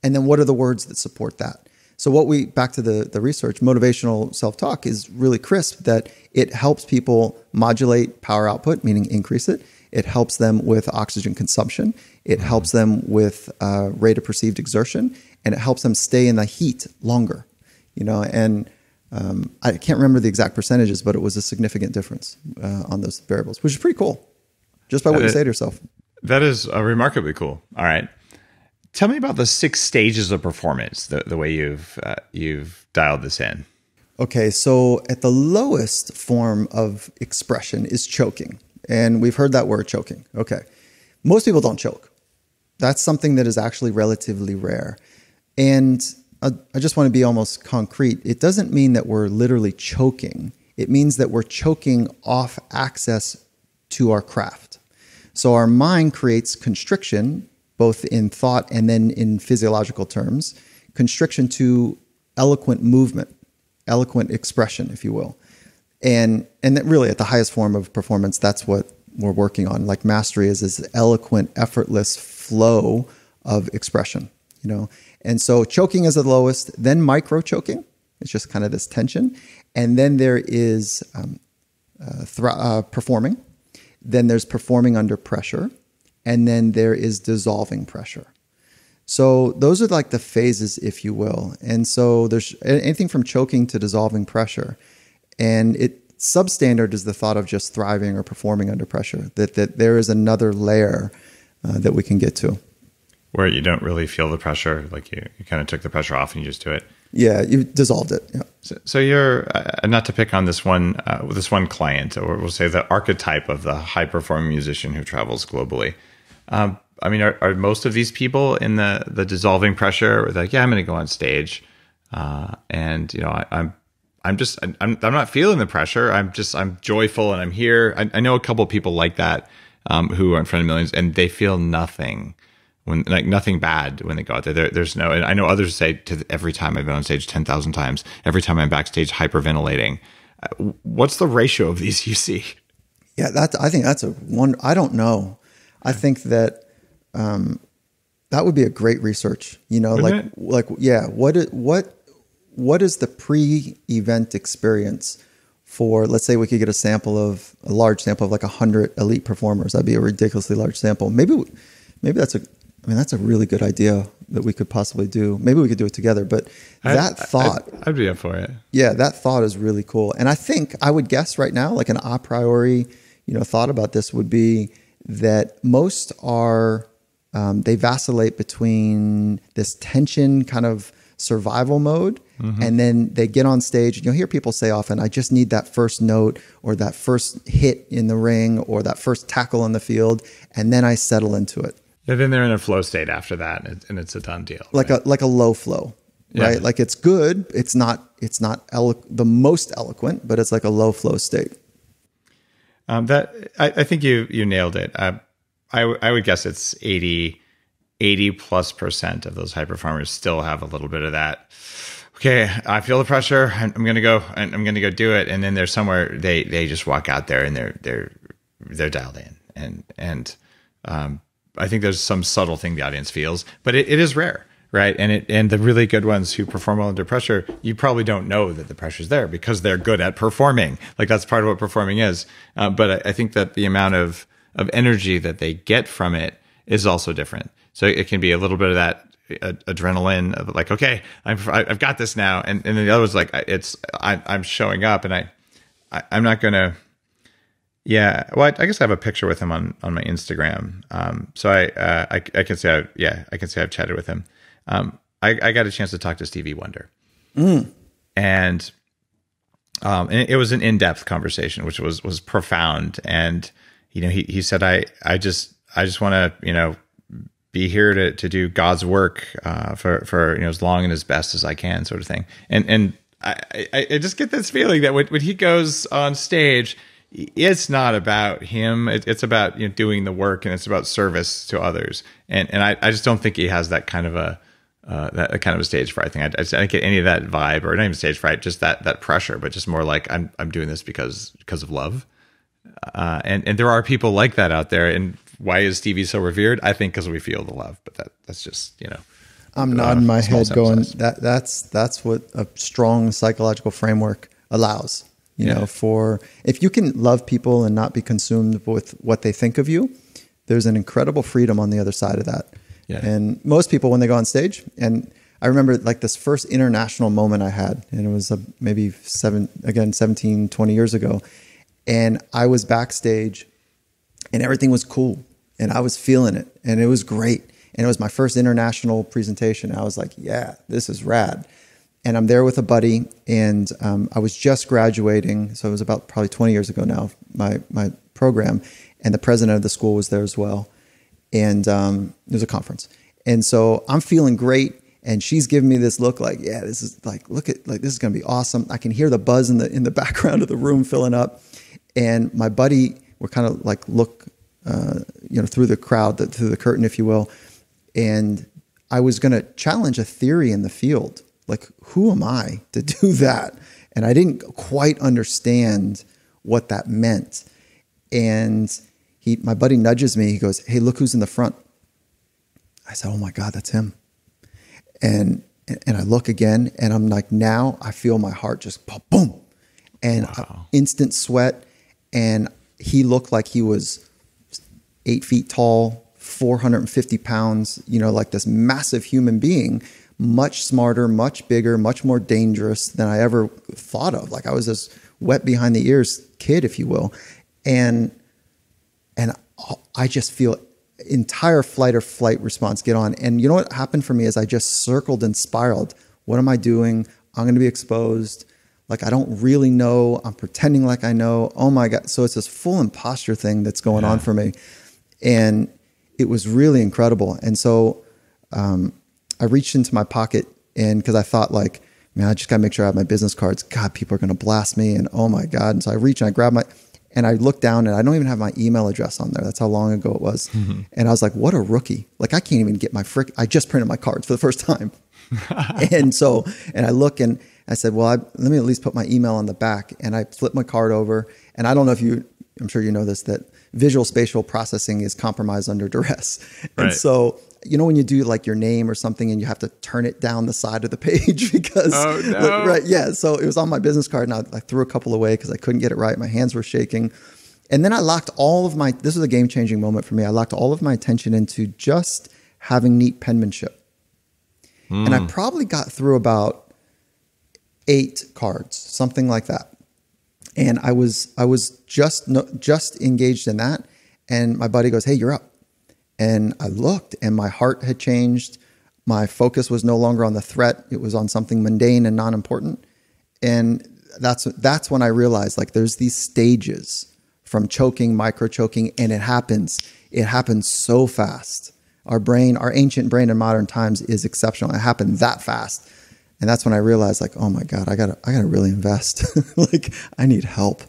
And then what are the words that support that? So back to the research, motivational self-talk is really crisp, that it helps people modulate power output, meaning increase it. It helps them with oxygen consumption. It helps them with rate of perceived exertion, and it helps them stay in the heat longer. And I can't remember the exact percentages, but it was a significant difference on those variables, which is pretty cool, just by what you say to yourself. That is remarkably cool. All right. Tell me about the 6 stages of performance, the way you've dialed this in. Okay, so at the lowest form of expression is choking. And we've heard that word, choking. Okay. Most people don't choke. That's something that is actually relatively rare. And I just want to be almost concrete. It doesn't mean that we're literally choking. It means that we're choking off access to our craft. So our mind creates constriction, both in thought and then in physiological terms, constriction to eloquent movement, eloquent expression, if you will. And that really at the highest form of performance, that's what we're working on. Like mastery is this eloquent, effortless flow of expression, And so choking is the lowest, then micro choking. It's just kind of this tension. And then there is performing. Then there's performing under pressure. And then there is dissolving pressure. So those are like the phases, if you will. And so there's anything from choking to dissolving pressure. And substandard is the thought of just thriving or performing under pressure, that there is another layer that we can get to. Where you don't really feel the pressure, like you kind of took the pressure off and you just do it. Yeah, you dissolved it. Yeah. So you're, not to pick on this one client, or we'll say the archetype of the high-performing musician who travels globally. I mean, are most of these people in the dissolving pressure, or like, yeah, I'm going to go on stage, and I'm not feeling the pressure. I'm joyful and I'm here. I know a couple of people like that, who are in front of millions and they feel nothing nothing bad when they go out there. There's no, and I know others say every time I've been on stage 10,000 times, every time I'm backstage hyperventilating. What's the ratio of these you see? Yeah, I think that's I don't know. I think that that would be a great research. What is the pre-event experience for? Let's say we could get a large sample of like 100 elite performers. That'd be a ridiculously large sample. Maybe that's a really good idea that we could possibly do. Maybe we could do it together. But I'd be up for it. Yeah, that thought is really cool. And I think I would guess right now, like an a priori, thought about this would be that most are, they vacillate between this tension kind of survival mode, and then they get on stage, and you'll hear people say often, I just need that first note or that first hit in the ring or that first tackle on the field, and then I settle into it. And then they're in a flow state after that, and it's a done deal. Like a low flow, right? Like it's good. It's not the most eloquent, but it's like a low flow state. I think you nailed it. I would guess it's 80+ % of those high performers still have a little bit of that. Okay, I feel the pressure. I'm going to go, and I'm going to go do it. And then there's somewhere they just walk out there and they're dialed in. And I think there's some subtle thing the audience feels, but it is rare, right? And the really good ones who perform well under pressure, you probably don't know that the pressure's there because they're good at performing. Like that's part of what performing is. But I think that the amount of energy that they get from it is also different. So it can be a little bit of that adrenaline of like, okay, I've got this now, and then the other was like, I'm showing up, and I'm not gonna. Yeah, well, I guess I have a picture with him on my Instagram. So I can say I've chatted with him. I got a chance to talk to Stevie Wonder, and it was an in-depth conversation, which was profound. And he said, I just want to be here to do God's work for as long and as best as I can, sort of thing. And I just get this feeling that when he goes on stage, it's not about him. It's about doing the work, and it's about service to others. And I just don't think he has that kind of a stage fright thing. I don't get any of that vibe, or not even stage fright, just that pressure, but just more like I'm doing this because of love. And there are people like that out there. And why is Stevie so revered? I think because we feel the love. But that's just I'm nodding my head, going that's what a strong psychological framework allows. For if you can love people and not be consumed with what they think of you, there's an incredible freedom on the other side of that. Yeah. And most people, when they go on stage, and I remember like this first international moment I had, and it was maybe 17, 20 years ago. And I was backstage and everything was cool and I was feeling it and it was great. And it was my first international presentation. I was like, yeah, this is rad. And I'm there with a buddy, and I was just graduating. So it was about probably 20 years ago now, my program. And the president of the school was there as well. And it was a conference. And so I'm feeling great. And she's giving me this look like, yeah, this is like, this is going to be awesome. I can hear the buzz in the background of the room filling up. And my buddy, we're kind of like look, through the crowd, through the curtain, if you will. And I was going to challenge a theory in the field. Like, who am I to do that? And I didn't quite understand what that meant. And my buddy nudges me. He goes, hey, look who's in the front. I said, oh my God, that's him. And I look again, and I'm like, now I feel my heart just boom. And instant sweat. And he looked like he was 8 feet tall, 450 pounds, like this massive human being, much smarter, much bigger, much more dangerous than I ever thought of. Like I was this wet behind the ears kid, if you will. And I just feel entire fight or flight response get on. And you know what happened for me is I just circled and spiraled. What am I doing? I'm going to be exposed. Like, I don't really know. I'm pretending like I know. Oh my God. So it's this full imposter thing that's going on for me. And it was really incredible. And so I reached into my pocket, and because I thought like, man, I just got to make sure I have my business cards. God, people are going to blast me. And oh my God. And so I reached and I grabbed and I looked down, and I don't even have my email address on there. That's how long ago it was. Mm-hmm. And I was like, what a rookie. Like I can't even get I just printed my cards for the first time. and I look and I said, well, let me at least put my email on the back. And I flipped my card over. And I don't know if I'm sure you know this, that visual spatial processing is compromised under duress. Right. And so, when you do like your name or something and you have to turn it down the side of the page because, right. Yeah. So it was on my business card, and I threw a couple away because I couldn't get it right. My hands were shaking. And then I locked this was a game changing moment for me. I locked all of my attention into just having neat penmanship. And I probably got through about 8 cards, something like that. And I was just engaged in that. And my buddy goes, hey, you're up. And I looked, and my heart had changed. My focus was no longer on the threat. It was on something mundane and non-important. And that's when I realized like there's these stages from choking, micro choking, and it happens so fast. Our ancient brain in modern times is exceptional. It happened that fast. And that's when I realized like, oh my God, I gotta really invest. Like I need help.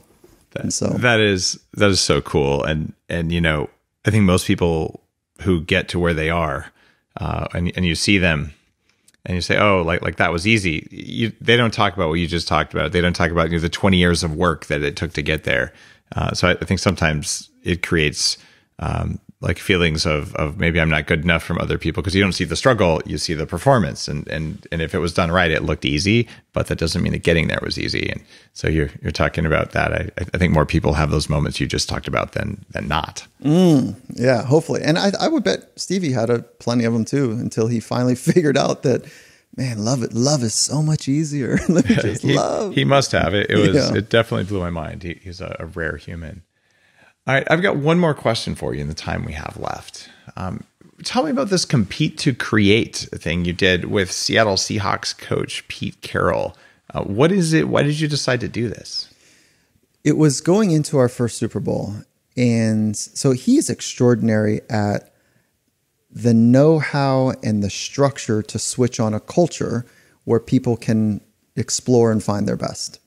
That is so cool. And I think most people who get to where they are, and you see them and you say, oh, like that was easy. They don't talk about what you just talked about. They don't talk about the 20 years of work that it took to get there. So I think sometimes it creates like feelings of maybe I'm not good enough from other people, because you don't see the struggle, you see the performance, and if it was done right, it looked easy, but that doesn't mean that getting there was easy. And so you're talking about that. I think more people have those moments you just talked about than not. Yeah, hopefully. And I would bet Stevie had plenty of them too, until he finally figured out that, man, love is so much easier. Let me just love. He must have it. It definitely blew my mind. He's a rare human. All right, I've got one more question for you in the time we have left. Tell me about this compete to create thing you did with Seattle Seahawks coach Pete Carroll. What is it? Why did you decide to do this? It was going into our first Super Bowl. And so he's extraordinary at the know-how and the structure to switch on a culture where people can explore and find their best.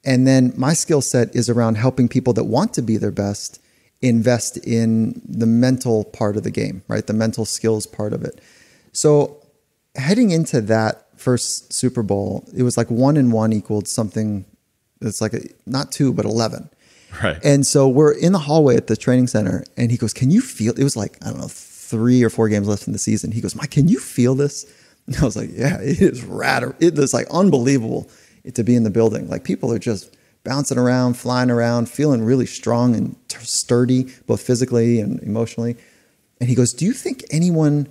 And then my skill set is around helping people that want to be their best invest in the mental part of the game, right? The mental skills part of it. So heading into that first Super Bowl, it was like 1 and 1 equaled something that's like not 2, but 11. Right. And so we're in the hallway at the training center, and he goes, can you feel, it was like, I don't know, 3 or 4 games left in the season. He goes, Mike, can you feel this? And I was like, yeah, it is rad. It is like unbelievable to be in the building. Like people are just bouncing around, flying around, feeling really strong and sturdy, both physically and emotionally. And he goes, do you think anyone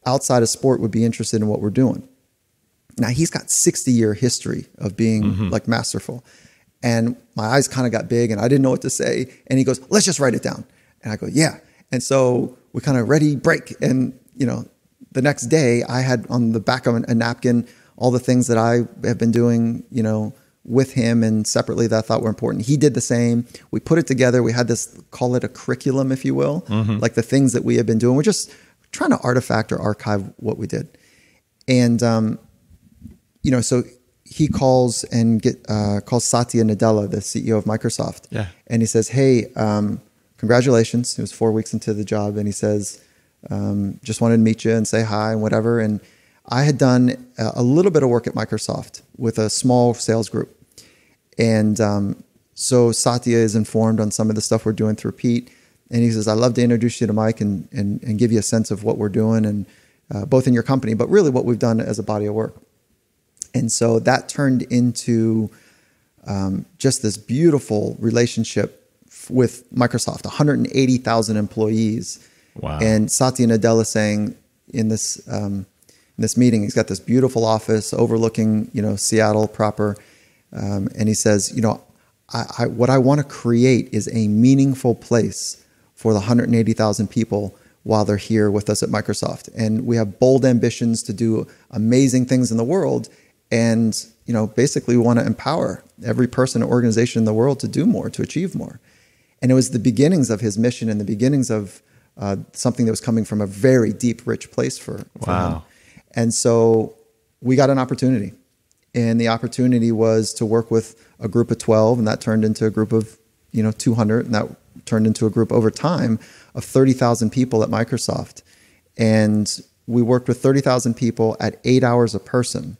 outside of sport would be interested in what we're doing? Now he's got 60-year history of being like masterful. And my eyes kind of got big and I didn't know what to say. And he goes, let's just write it down. And I go, yeah. And so we kind of ready, break. And, the next day I had on the back of a napkin all the things that I have been doing, with him and separately that I thought were important. He did the same. We put it together. We had this, call it a curriculum, if you will, like the things that we have been doing. We're just trying to artifact or archive what we did. And, so he calls and calls Satya Nadella, the CEO of Microsoft. Yeah. And he says, hey, congratulations. It was 4 weeks into the job. And he says, just wanted to meet you and say hi and whatever. And I had done a little bit of work at Microsoft with a small sales group. And so Satya is informed on some of the stuff we're doing through Pete. And he says, I'd love to introduce you to Mike and give you a sense of what we're doing, and both in your company, but really what we've done as a body of work. And so that turned into just this beautiful relationship with Microsoft, 180,000 employees. Wow. And Satya Nadella saying in this meeting, he's got this beautiful office overlooking, Seattle proper. And he says, what I want to create is a meaningful place for the 180,000 people while they're here with us at Microsoft. And we have bold ambitions to do amazing things in the world. And, basically we want to empower every person and organization in the world to do more, to achieve more. And it was the beginnings of his mission and the beginnings of something that was coming from a very deep, rich place for Wow. him. And so we got an opportunity. And the opportunity was to work with a group of 12, and that turned into a group of 200, and that turned into a group over time of 30,000 people at Microsoft. And we worked with 30,000 people at 8 hours a person.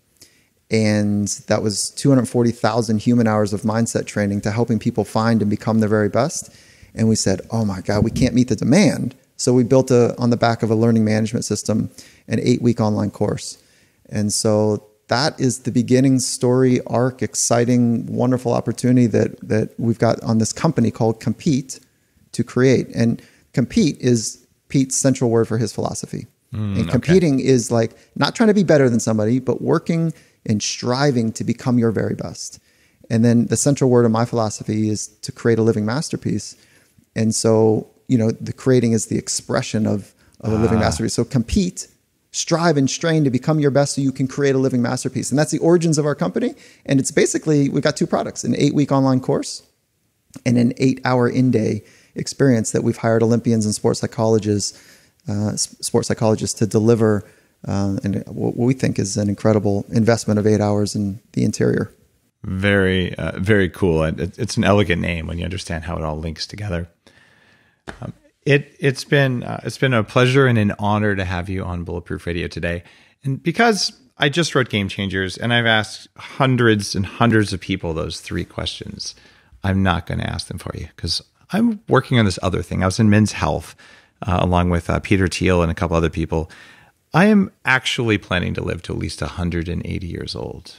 And that was 240,000 human hours of mindset training to helping people find and become their very best. And we said, oh my God, we can't meet the demand. So we built on the back of a learning management system, an 8-week online course. And so that is the beginning story arc, exciting, wonderful opportunity that we've got on this company called Compete to create. And compete is Pete's central word for his philosophy. And competing is like not trying to be better than somebody, but working and striving to become your very best. And then the central word of my philosophy is to create a living masterpiece. And so, the creating is the expression of a living masterpiece. So compete, strive and strain to become your best so you can create a living masterpiece. And that's the origins of our company. And it's basically, we've got 2 products, an 8-week online course and an 8-hour in-day experience that we've hired Olympians and sports psychologists to deliver and what we think is an incredible investment of 8 hours in the interior. Very, very cool. It's an elegant name when you understand how it all links together. It's been a pleasure and an honor to have you on Bulletproof Radio today. And because I just wrote Game Changers and I've asked hundreds and hundreds of people those 3 questions, I'm not going to ask them for you because I'm working on this other thing. I was in Men's Health along with Peter Thiel and a couple other people. I am actually planning to live to at least 180 years old.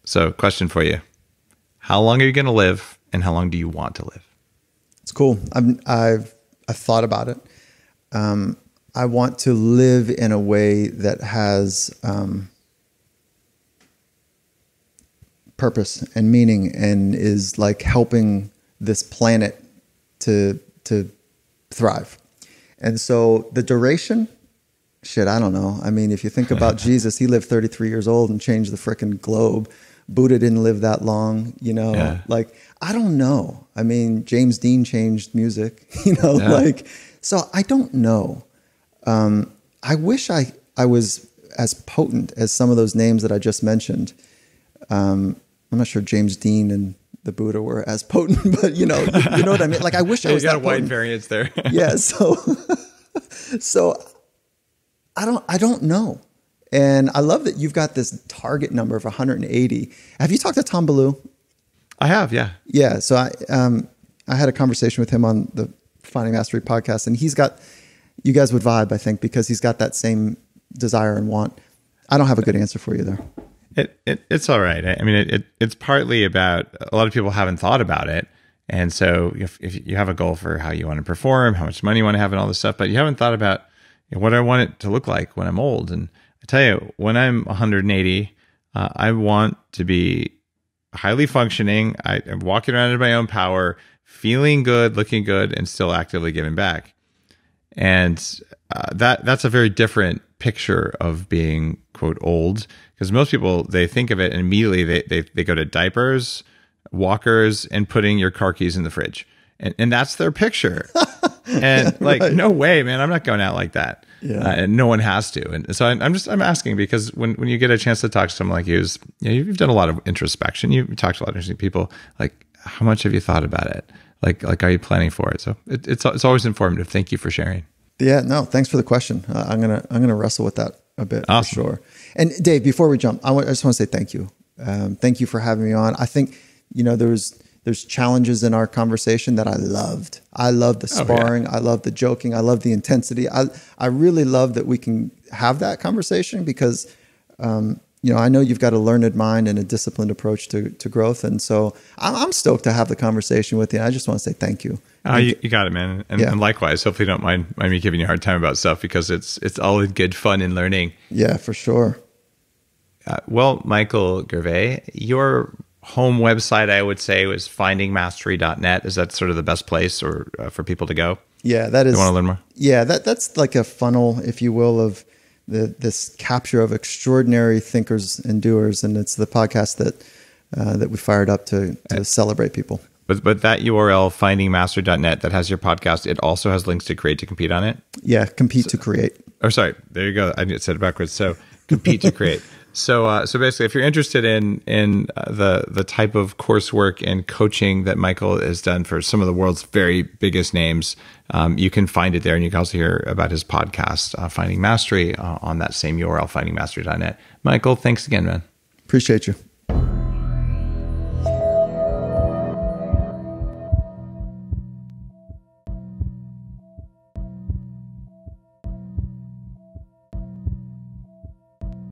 So question for you. How long are you going to live and how long do you want to live? It's cool. I've thought about it. I want to live in a way that has purpose and meaning and is like helping this planet to thrive. And so the duration, I don't know. I mean, if you think about Jesus, he lived 33 years old and changed the frickin' globe. Buddha didn't live that long, like, I don't know. I mean, James Dean changed music, so I don't know. I wish I was as potent as some of those names that I just mentioned. I'm not sure James Dean and the Buddha were as potent, but you know what I mean? Like, I wish I was that potent. You got a wide variance there. Yeah. So I don't know. And I love that you've got this target number of 180. Have you talked to Tom Ballou? I have, yeah. Yeah. So I had a conversation with him on the Finding Mastery podcast, and you guys would vibe, I think, because he's got that same desire and want. I don't have a good answer for you there. It's all right. I mean, it's partly about a lot of people haven't thought about it. And so if you have a goal for how you want to perform, how much money you want to have and all this stuff, but you haven't thought about what I want it to look like when I'm old. And I tell you, when I'm 180, I want to be highly functioning. I'm walking around in my own power, feeling good, looking good, and still actively giving back. And that's a very different picture of being, quote, old. Because most people, they think of it and immediately they go to diapers, walkers, and putting your car keys in the fridge. And that's their picture. And like, right. No way, man, I'm not going out like that. Yeah. And no one has to. And so I'm asking because when you get a chance to talk to someone like you, you've done a lot of introspection. You've talked to a lot of interesting people. Like, how much have you thought about it? Like, are you planning for it? So it's always informative. Thank you for sharing. Yeah, no, thanks for the question. I'm gonna wrestle with that a bit. Awesome. For sure. And Dave, before we jump, I just want to say thank you. Thank you for having me on. I think there's challenges in our conversation that I loved. I love the sparring. I love the joking. I love the intensity. I really love that we can have that conversation because, I know you've got a learned mind and a disciplined approach to growth. And so I'm stoked to have the conversation with you. I just want to say thank you. You got it, man. And likewise, hopefully you don't mind me giving you a hard time about stuff because it's all in good fun and learning. Yeah, for sure. Well, Michael Garvey, your home website, I would say, was findingmastery.net. Is that sort of the best place or for people to go? Yeah, that is. You want to learn more? Yeah, that's like a funnel, if you will, of this capture of extraordinary thinkers and doers. And it's the podcast that we fired up to celebrate people. But that URL, findingmaster.net, that has your podcast, it also has links to Create to Compete on it? Yeah, compete to create. Or sorry, there you go. I said it backwards. So compete to create. So basically, if you're interested in the type of coursework and coaching that Michael has done for some of the world's very biggest names, you can find it there, and you can also hear about his podcast, Finding Mastery, on that same URL, findingmastery.net. Michael, thanks again, man. Appreciate you.